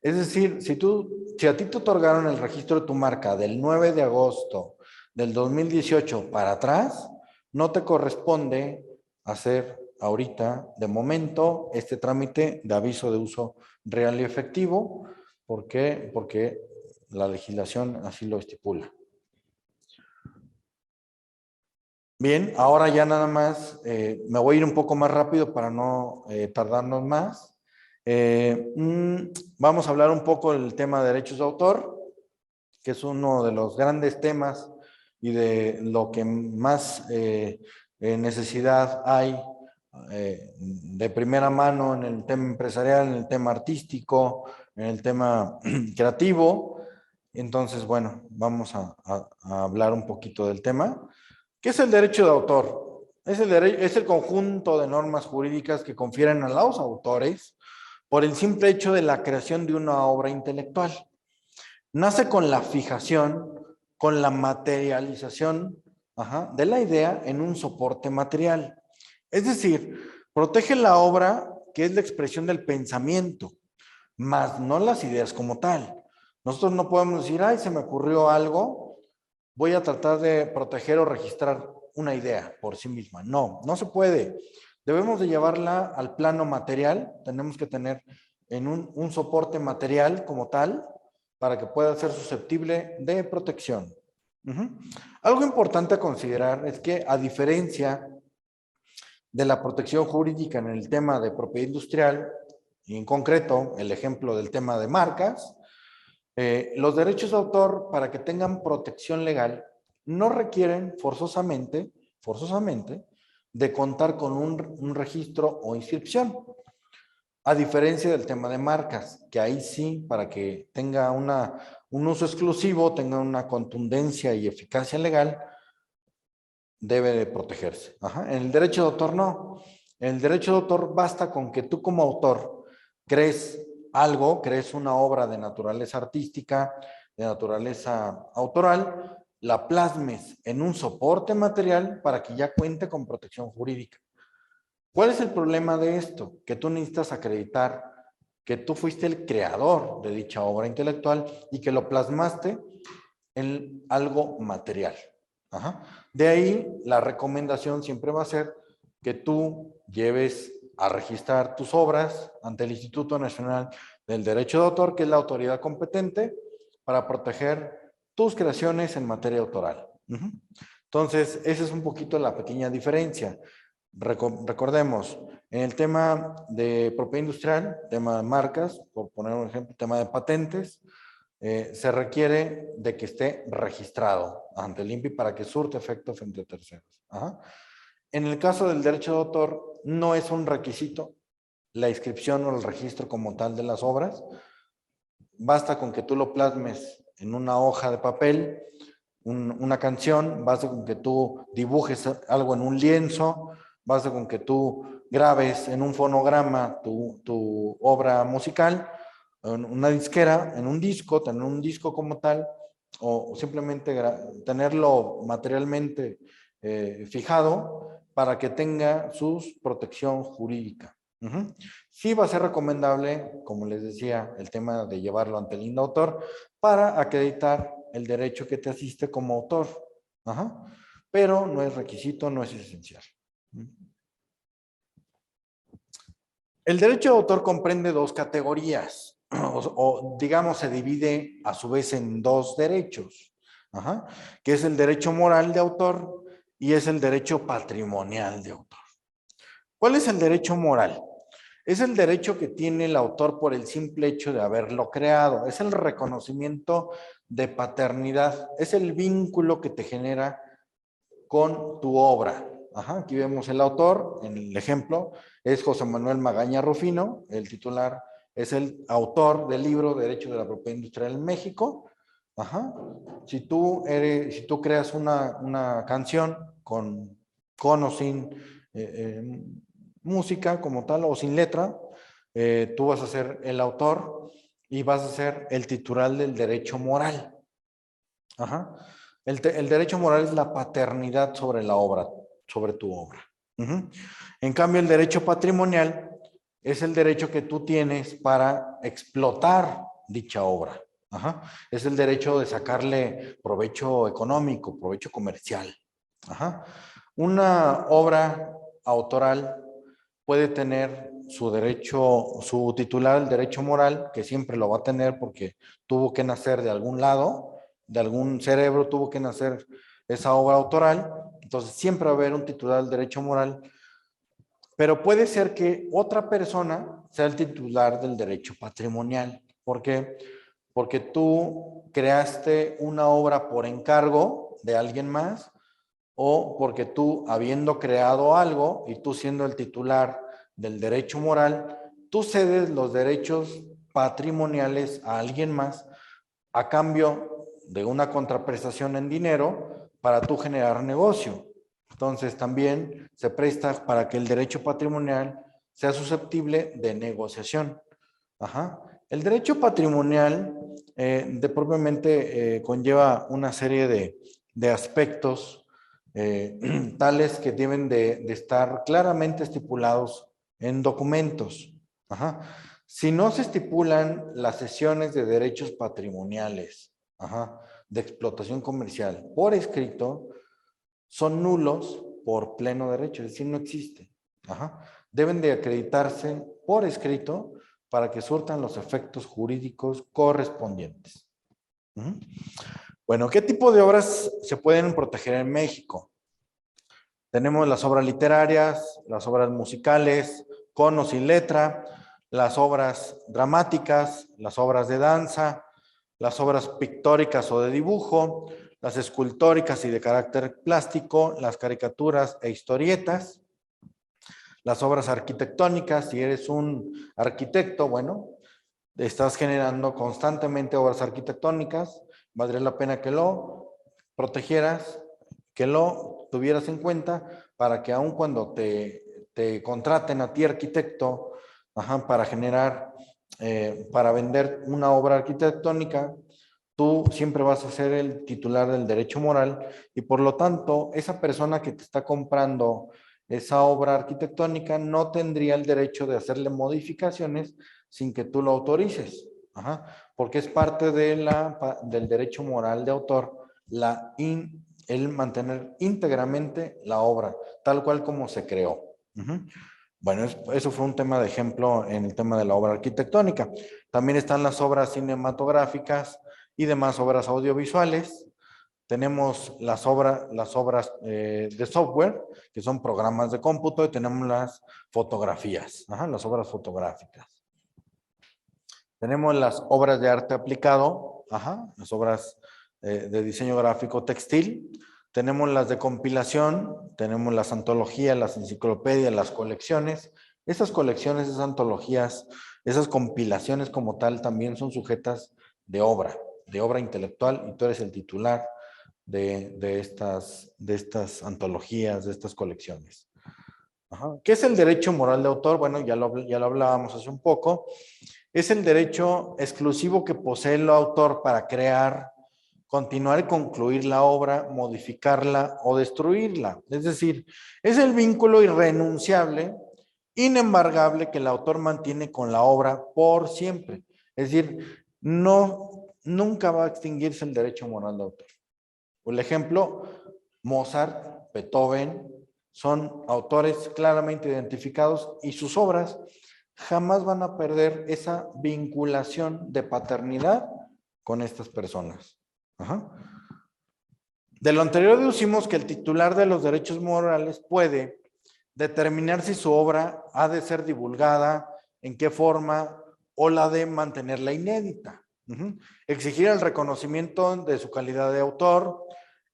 Es decir, si a ti te otorgaron el registro de tu marca del 9 de agosto del 2018 para atrás, no te corresponde hacer ahorita, de momento, este trámite de aviso de uso real y efectivo. ¿Por qué? Porque la legislación así lo estipula. Bien, ahora ya nada más, me voy a ir un poco más rápido para no tardarnos más. Vamos a hablar un poco del tema de derechos de autor, que es uno de los grandes temas y de lo que más necesidad hay de primera mano en el tema empresarial, en el tema artístico, en el tema creativo. Entonces, bueno, vamos a hablar un poquito del tema. ¿Qué es el derecho de autor? Es el conjunto de normas jurídicas que confieren a los autores por el simple hecho de la creación de una obra intelectual. Nace con la fijación, con la materialización de la idea en un soporte material. Es decir, protege la obra que es la expresión del pensamiento, más no las ideas como tal. Nosotros no podemos decir, ay, se me ocurrió algo, voy a tratar de proteger o registrar una idea por sí misma. No, no se puede. Debemos de llevarla al plano material, tenemos que tener en un soporte material como tal para que pueda ser susceptible de protección. Algo importante a considerar es que a diferencia de la protección jurídica en el tema de propiedad industrial, y en concreto el ejemplo del tema de marcas, los derechos de autor, para que tengan protección legal, no requieren forzosamente, de contar con un registro o inscripción. A diferencia del tema de marcas, que ahí sí, para que tenga un uso exclusivo, tenga una contundencia y eficacia legal, debe de protegerse. En el derecho de autor no. En el derecho de autor basta con que tú como autor crees algo, crees una obra de naturaleza artística, de naturaleza autoral, la plasmes en un soporte material para que ya cuente con protección jurídica. ¿Cuál es el problema de esto? Que tú necesitas acreditar que tú fuiste el creador de dicha obra intelectual y que lo plasmaste en algo material. De ahí la recomendación siempre va a ser que tú lleves a registrar tus obras ante el Instituto Nacional del Derecho de Autor, que es la autoridad competente para proteger tus creaciones en materia autoral. Entonces, esa es un poquito la pequeña diferencia. Recordemos, en el tema de propiedad industrial, tema de marcas, por poner un ejemplo, tema de patentes, se requiere de que esté registrado ante el INPI para que surte efecto frente a terceros. En el caso del derecho de autor, no es un requisito la inscripción o el registro como tal de las obras. Basta con que tú lo plasmes en una hoja de papel, una canción, basta con que tú dibujes algo en un lienzo, basta con que tú grabes en un fonograma tu obra musical, en una disquera, en un disco, tener un disco como tal, o simplemente tenerlo materialmente fijado para que tenga su protección jurídica. Sí va a ser recomendable, como les decía, el tema de llevarlo ante el indautor, para acreditar el derecho que te asiste como autor. Ajá. Pero no es requisito, no es esencial. El derecho de autor comprende dos categorías, o digamos se divide a su vez en dos derechos, ajá, que es el derecho moral de autor y es el derecho patrimonial de autor. ¿Cuál es el derecho moral? Es el derecho que tiene el autor por el simple hecho de haberlo creado, es el reconocimiento de paternidad, es el vínculo que te genera con tu obra. Ajá, aquí vemos el autor, en el ejemplo, es José Manuel Magaña Rufino, el titular es el autor del libro Derecho de la Propiedad Industrial en México. Ajá. Si tú creas una canción con o sin música como tal o sin letra, tú vas a ser el autor y vas a ser el titular del derecho moral. Ajá. El derecho moral es la paternidad sobre la obra, sobre tu obra. En cambio, el derecho patrimonial es el derecho que tú tienes para explotar dicha obra. Ajá. Es el derecho de sacarle provecho económico, provecho comercial. Ajá. Una obra autoral puede tener su derecho, su titular, el derecho moral, que siempre lo va a tener porque tuvo que nacer de algún lado, de algún cerebro tuvo que nacer esa obra autoral, entonces siempre va a haber un titular del derecho moral, pero puede ser que otra persona sea el titular del derecho patrimonial. ¿Por qué? Porque tú creaste una obra por encargo de alguien más o porque tú, habiendo creado algo y tú siendo el titular del derecho moral, tú cedes los derechos patrimoniales a alguien más a cambio de una contraprestación en dinero para tú generar negocio. Entonces también se presta para que el derecho patrimonial sea susceptible de negociación. Ajá. El derecho patrimonial propiamente conlleva una serie de aspectos tales que deben de estar claramente estipulados en documentos. Ajá. Si no se estipulan las sesiones de derechos patrimoniales, ajá, de explotación comercial por escrito, son nulos por pleno derecho, es decir, no existen. Ajá. Deben de acreditarse por escrito para que surtan los efectos jurídicos correspondientes. Bueno, ¿qué tipo de obras se pueden proteger en México? Tenemos las obras literarias, las obras musicales, con o sin letra, las obras dramáticas, las obras de danza, las obras pictóricas o de dibujo, las escultóricas y de carácter plástico, las caricaturas e historietas, las obras arquitectónicas. Si eres un arquitecto, bueno, estás generando constantemente obras arquitectónicas, valdría la pena que lo protegieras, que lo tuvieras en cuenta para que aun cuando te contraten a ti arquitecto, ajá, para generar, para vender una obra arquitectónica, tú siempre vas a ser el titular del derecho moral y por lo tanto esa persona que te está comprando esa obra arquitectónica no tendría el derecho de hacerle modificaciones sin que tú lo autorices. Ajá, porque es parte del derecho moral de autor el mantener íntegramente la obra, tal cual como se creó. Bueno, eso fue un tema de ejemplo en el tema de la obra arquitectónica. También están las obras cinematográficas y demás obras audiovisuales. Tenemos las obras de software, que son programas de cómputo, y tenemos las fotografías, las obras fotográficas. Tenemos las obras de arte aplicado, las obras de diseño gráfico textil. Tenemos las de compilación, tenemos las antologías, las enciclopedias, las colecciones. Esas colecciones, esas antologías, esas compilaciones como tal también son sujetas de obra intelectual, y tú eres el titular de estas antologías, de estas colecciones. ¿Qué es el derecho moral de autor? Bueno, ya lo hablábamos hace un poco. Es el derecho exclusivo que posee el autor para crear, continuar y concluir la obra, modificarla o destruirla. Es decir, es el vínculo irrenunciable, inembargable que el autor mantiene con la obra por siempre. Es decir, no nunca va a extinguirse el derecho moral de autor. Por ejemplo, Mozart, Beethoven, son autores claramente identificados y sus obras jamás van a perder esa vinculación de paternidad con estas personas. Ajá. De lo anterior deducimos que el titular de los derechos morales puede determinar si su obra ha de ser divulgada, en qué forma, o la de mantenerla inédita. Exigir el reconocimiento de su calidad de autor,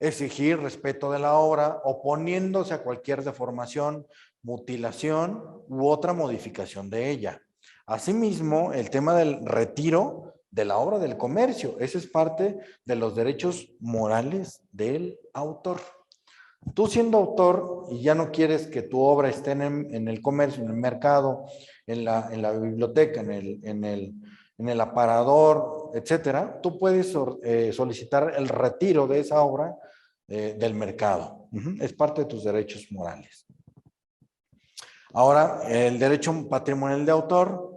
exigir respeto de la obra, oponiéndose a cualquier deformación, mutilación u otra modificación de ella. Asimismo, el tema del retiro de la obra del comercio, ese es parte de los derechos morales del autor. Tú siendo autor y ya no quieres que tu obra esté en el comercio, en el mercado, en la biblioteca, en el aparador, etcétera, tú puedes solicitar el retiro de esa obra del mercado. Es parte de tus derechos morales. Ahora, el derecho patrimonial de autor,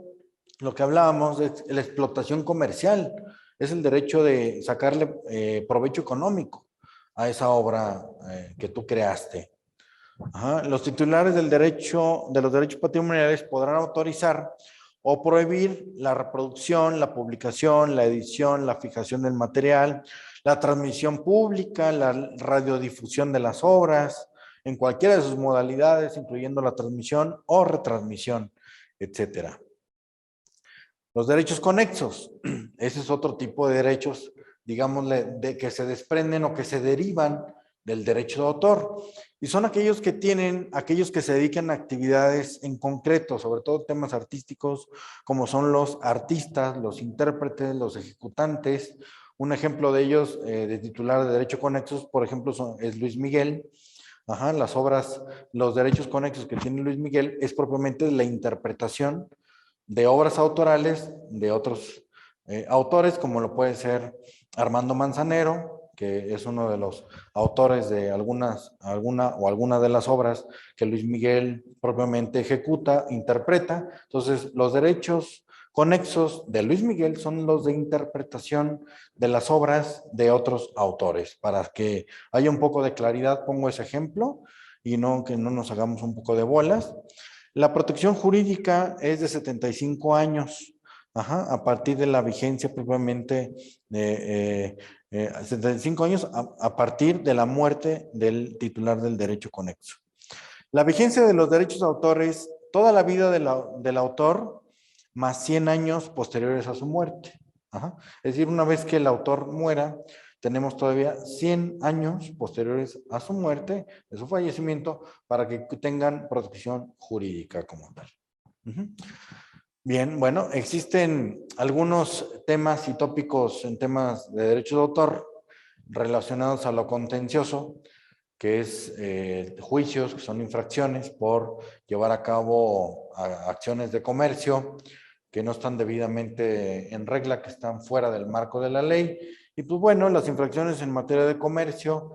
lo que hablábamos es la explotación comercial, es el derecho de sacarle provecho económico a esa obra que tú creaste. Ajá. Los titulares de los derechos patrimoniales podrán autorizar o prohibir la reproducción, la publicación, la edición, la fijación del material, la transmisión pública, la radiodifusión de las obras, en cualquiera de sus modalidades, incluyendo la transmisión o retransmisión, etcétera. Los derechos conexos, ese es otro tipo de derechos, digámosle, de que se desprenden o que se derivan del derecho de autor. Y son aquellos que se dedican a actividades en concreto, sobre todo temas artísticos, como son los artistas, los intérpretes, los ejecutantes. Un ejemplo de ellos, de titular de derecho conexos, por ejemplo, es Luis Miguel. Ajá, las obras, los derechos conexos que tiene Luis Miguel es propiamente la interpretación de obras autorales de otros autores, como lo puede ser Armando Manzanero, que es uno de los autores de alguna de las obras que Luis Miguel propiamente ejecuta, interpreta. Entonces, los derechos conexos de Luis Miguel son los de interpretación de las obras de otros autores. Para que haya un poco de claridad, pongo ese ejemplo y no que no nos hagamos un poco de bolas. La protección jurídica es de 75 años, a partir de la vigencia propiamente de 75 años a partir de la muerte del titular del derecho conexo. La vigencia de los derechos de autores, toda la vida del autor, más 100 años posteriores a su muerte. Es decir, una vez que el autor muera, tenemos todavía 100 años posteriores a su muerte, de su fallecimiento, para que tengan protección jurídica como tal. Bien, bueno, existen algunos temas y tópicos en temas de derecho de autor relacionados a lo contencioso, que es juicios, que son infracciones por llevar a cabo acciones de comercio que no están debidamente en regla, que están fuera del marco de la ley. Y pues bueno, las infracciones en materia de comercio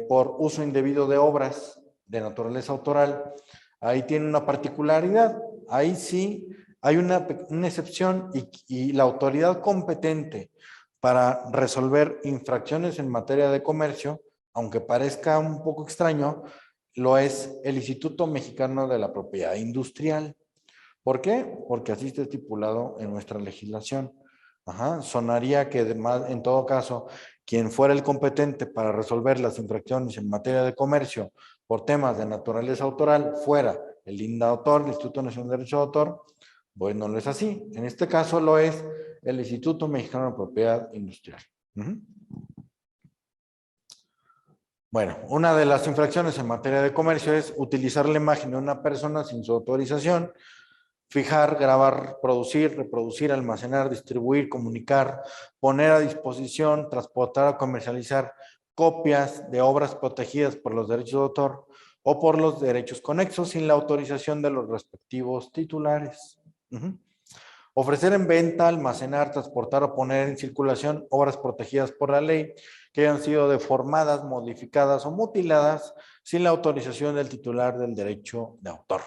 por uso indebido de obras de naturaleza autoral, ahí tiene una particularidad. Ahí sí hay una excepción y la autoridad competente para resolver infracciones en materia de comercio, aunque parezca un poco extraño, lo es el Instituto Mexicano de la Propiedad Industrial. ¿Por qué? Porque así está estipulado en nuestra legislación. Sonaría que además, en todo caso, quien fuera el competente para resolver las infracciones en materia de comercio por temas de naturaleza autoral fuera el INDAUTOR, el Instituto Nacional de Derecho de Autor, pues no lo es así. En este caso lo es el Instituto Mexicano de Propiedad Industrial. Bueno, una de las infracciones en materia de comercio es utilizar la imagen de una persona sin su autorización, fijar, grabar, producir, reproducir, almacenar, distribuir, comunicar, poner a disposición, transportar o comercializar copias de obras protegidas por los derechos de autor o por los derechos conexos sin la autorización de los respectivos titulares. Ofrecer en venta, almacenar, transportar o poner en circulación obras protegidas por la ley que hayan sido deformadas, modificadas o mutiladas sin la autorización del titular del derecho de autor.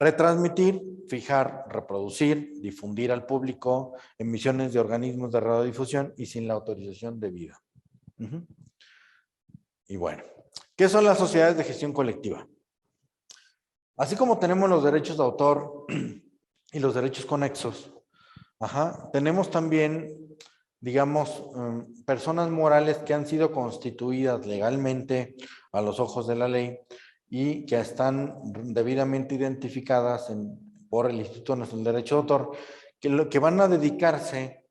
Retransmitir, fijar, reproducir, difundir al público emisiones de organismos de radiodifusión y sin la autorización debida. Y bueno, ¿qué son las sociedades de gestión colectiva? Así como tenemos los derechos de autor y los derechos conexos, tenemos también, digamos, personas morales que han sido constituidas legalmente a los ojos de la ley y que están debidamente identificadas por el Instituto Nacional de Derecho de Autor, que van a dedicarse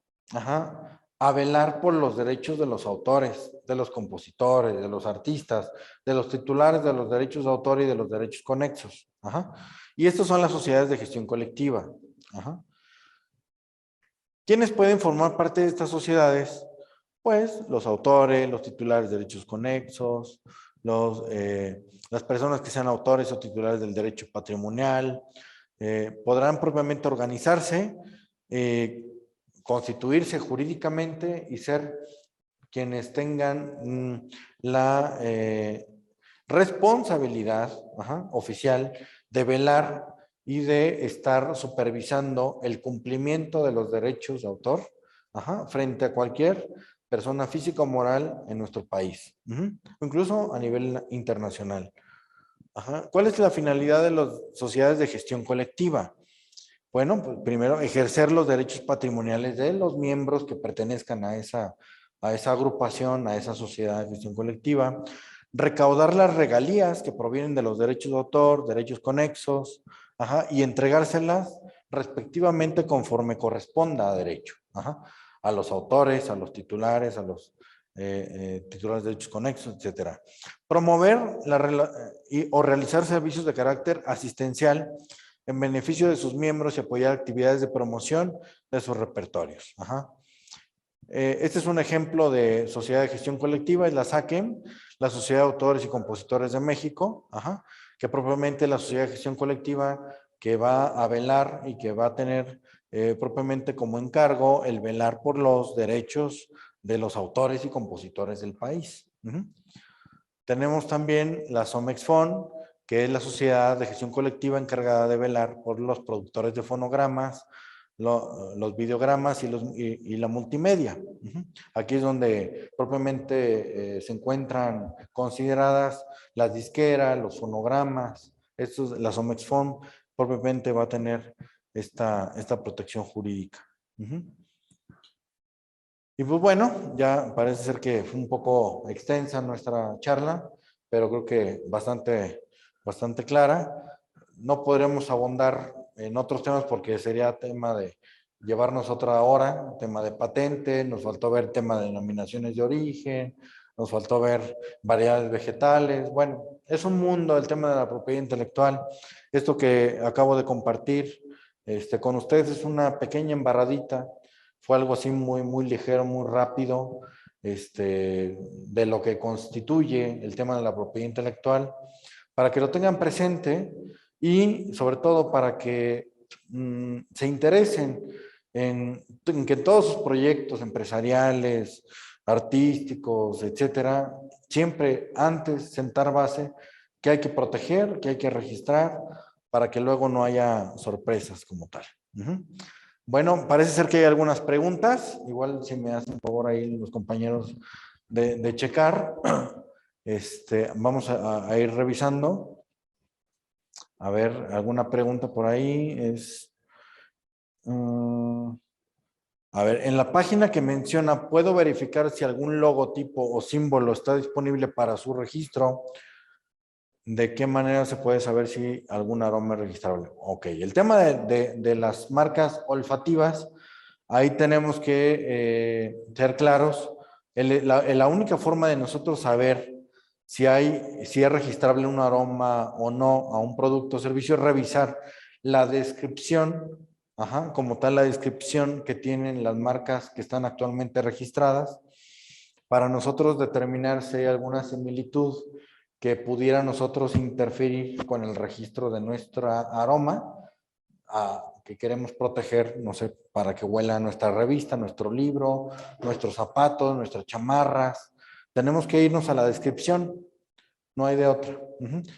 a velar por los derechos de los autores, de los compositores, de los artistas, de los titulares de los derechos de autor y de los derechos conexos. Y estas son las sociedades de gestión colectiva. ¿Quiénes pueden formar parte de estas sociedades? Pues los autores, los titulares de derechos conexos, las personas que sean autores o titulares del derecho patrimonial, podrán propiamente organizarse, constituirse jurídicamente y ser quienes tengan la responsabilidad oficial de velar y de estar supervisando el cumplimiento de los derechos de autor frente a cualquier persona física o moral en nuestro país, incluso a nivel internacional. ¿Cuál es la finalidad de las sociedades de gestión colectiva? Bueno, pues primero, ejercer los derechos patrimoniales de los miembros que pertenezcan a esa agrupación, a esa sociedad de gestión colectiva, recaudar las regalías que provienen de los derechos de autor, derechos conexos, y entregárselas respectivamente conforme corresponda a derecho, a los autores, a los titulares, a los titulares de derechos conexos, etcétera. Promover o realizar servicios de carácter asistencial en beneficio de sus miembros y apoyar actividades de promoción de sus repertorios. Este es un ejemplo de sociedad de gestión colectiva, es la SACEM, la Sociedad de Autores y Compositores de México, que propiamente la sociedad de gestión colectiva que va a velar y que va a tener propiamente como encargo el velar por los derechos de los autores y compositores del país. Tenemos también la Somexfon, que es la sociedad de gestión colectiva encargada de velar por los productores de fonogramas, los videogramas y la multimedia. Aquí es donde propiamente se encuentran consideradas las disqueras, los fonogramas. La Somexfon propiamente va a tener esta protección jurídica. Y pues bueno, ya parece ser que fue un poco extensa nuestra charla, pero creo que bastante clara. No podremos abundar en otros temas porque sería tema de llevarnos otra hora, tema de patente, nos faltó ver tema de denominaciones de origen, nos faltó ver variedades vegetales. Bueno, es un mundo el tema de la propiedad intelectual. Esto que acabo de compartir con ustedes es una pequeña embarradita. Fue algo así muy ligero, muy rápido, de lo que constituye el tema de la propiedad intelectual, para que lo tengan presente y sobre todo para que se interesen en que todos sus proyectos empresariales, artísticos, etcétera, siempre antes sentar base que hay que proteger, que hay que registrar, para que luego no haya sorpresas como tal. Bueno, parece ser que hay algunas preguntas. Igual si me hacen favor ahí los compañeros de checar. Vamos a ir revisando. A ver, alguna pregunta por ahí a ver, en la página que menciona, ¿puedo verificar si algún logotipo o símbolo está disponible para su registro? ¿De qué manera se puede saber si algún aroma es registrable? Ok, el tema de las marcas olfativas, ahí tenemos que ser claros. La única forma de nosotros saber si es registrable un aroma o no a un producto o servicio es revisar la descripción, como tal la descripción que tienen las marcas que están actualmente registradas, para nosotros determinar si hay alguna similitud que pudiera nosotros interferir con el registro de nuestra aroma que queremos proteger, no sé, para que huela nuestra revista, nuestro libro, nuestros zapatos, nuestras chamarras. Tenemos que irnos a la descripción, no hay de otra.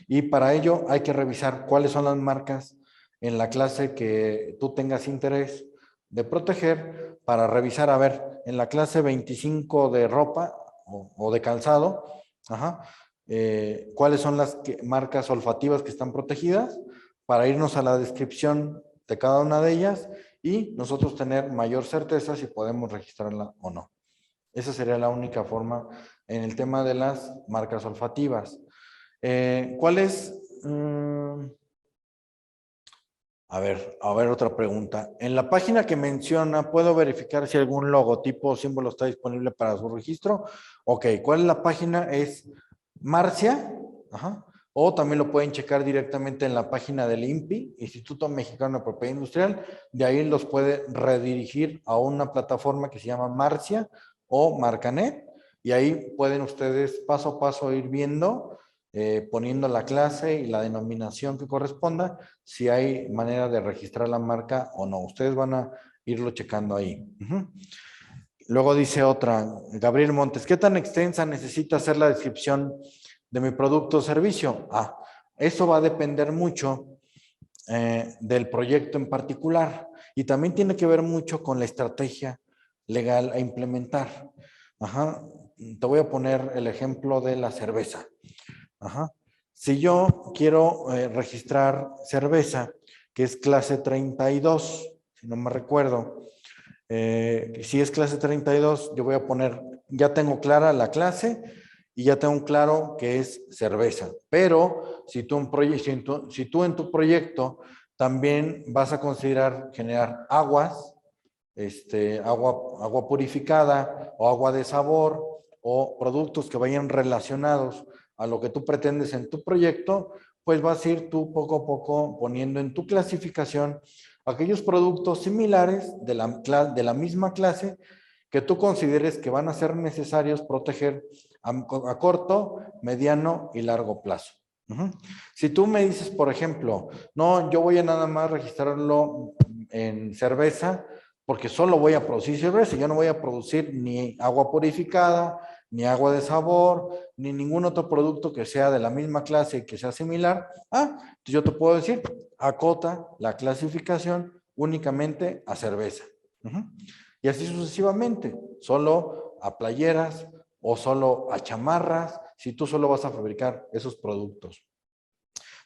Y para ello hay que revisar cuáles son las marcas en la clase que tú tengas interés de proteger para revisar, a ver, en la clase 25 de ropa o de calzado, ajá, cuáles son las marcas olfativas que están protegidas para irnos a la descripción de cada una de ellas y nosotros tener mayor certeza si podemos registrarla o no. Esa sería la única forma en el tema de las marcas olfativas. ¿Cuál es? A ver otra pregunta. En la página que menciona, ¿puedo verificar si algún logotipo o símbolo está disponible para su registro? Ok, ¿cuál es la página? Es Marcia, ajá. O también lo pueden checar directamente en la página del INPI, Instituto Mexicano de Propiedad Industrial. De ahí los puede redirigir a una plataforma que se llama Marcia o Marcanet. Y ahí pueden ustedes paso a paso ir viendo, poniendo la clase y la denominación que corresponda, si hay manera de registrar la marca o no. Ustedes van a irlo checando ahí. Luego dice otra, Gabriel Montes, ¿qué tan extensa necesita hacer la descripción de mi producto o servicio? Eso va a depender mucho del proyecto en particular y también tiene que ver mucho con la estrategia legal a implementar. Ajá. Te voy a poner el ejemplo de la cerveza. Ajá. Si yo quiero registrar cerveza, que es clase 32, si no me recuerdo, si es clase 32, yo voy a poner, ya tengo clara la clase y ya tengo claro que es cerveza. Pero si tú en tu proyecto también vas a considerar generar aguas, agua purificada o agua de sabor o productos que vayan relacionados a lo que tú pretendes en tu proyecto, pues vas a ir tú poco a poco poniendo en tu clasificación aquellos productos similares de la misma clase que tú consideres que van a ser necesarios proteger a corto, mediano y largo plazo. Si tú me dices, por ejemplo, no, yo voy a nada más registrarlo en cerveza porque solo voy a producir cerveza, yo no voy a producir ni agua purificada, ni agua de sabor, ni ningún otro producto que sea de la misma clase y que sea similar. Entonces yo te puedo decir, acota la clasificación únicamente a cerveza. Y así sucesivamente, solo a playeras o solo a chamarras, si tú solo vas a fabricar esos productos.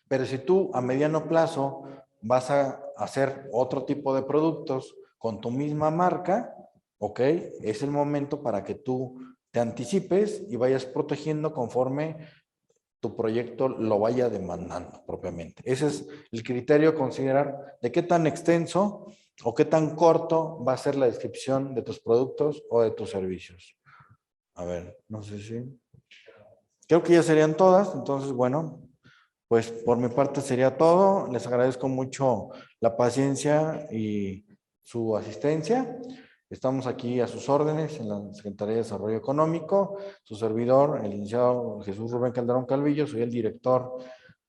Pero si tú a mediano plazo vas a hacer otro tipo de productos con tu misma marca, ok, es el momento para que tú te anticipes y vayas protegiendo conforme tu proyecto lo vaya demandando propiamente. Ese es el criterio a considerar de qué tan extenso o qué tan corto va a ser la descripción de tus productos o de tus servicios. A ver, no sé si... Creo que ya serían todas, entonces, bueno, pues por mi parte sería todo. Les agradezco mucho la paciencia y su asistencia. Estamos aquí a sus órdenes en la Secretaría de Desarrollo Económico. Su servidor, el licenciado Jesús Rubén Calderón Calvillo, soy el director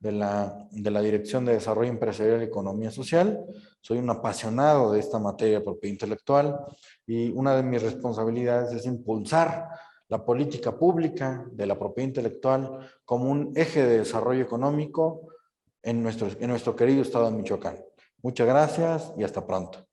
de la Dirección de Desarrollo Empresarial y Economía Social. Soy un apasionado de esta materia de propiedad intelectual y una de mis responsabilidades es impulsar la política pública de la propiedad intelectual como un eje de desarrollo económico en nuestro querido estado de Michoacán. Muchas gracias y hasta pronto.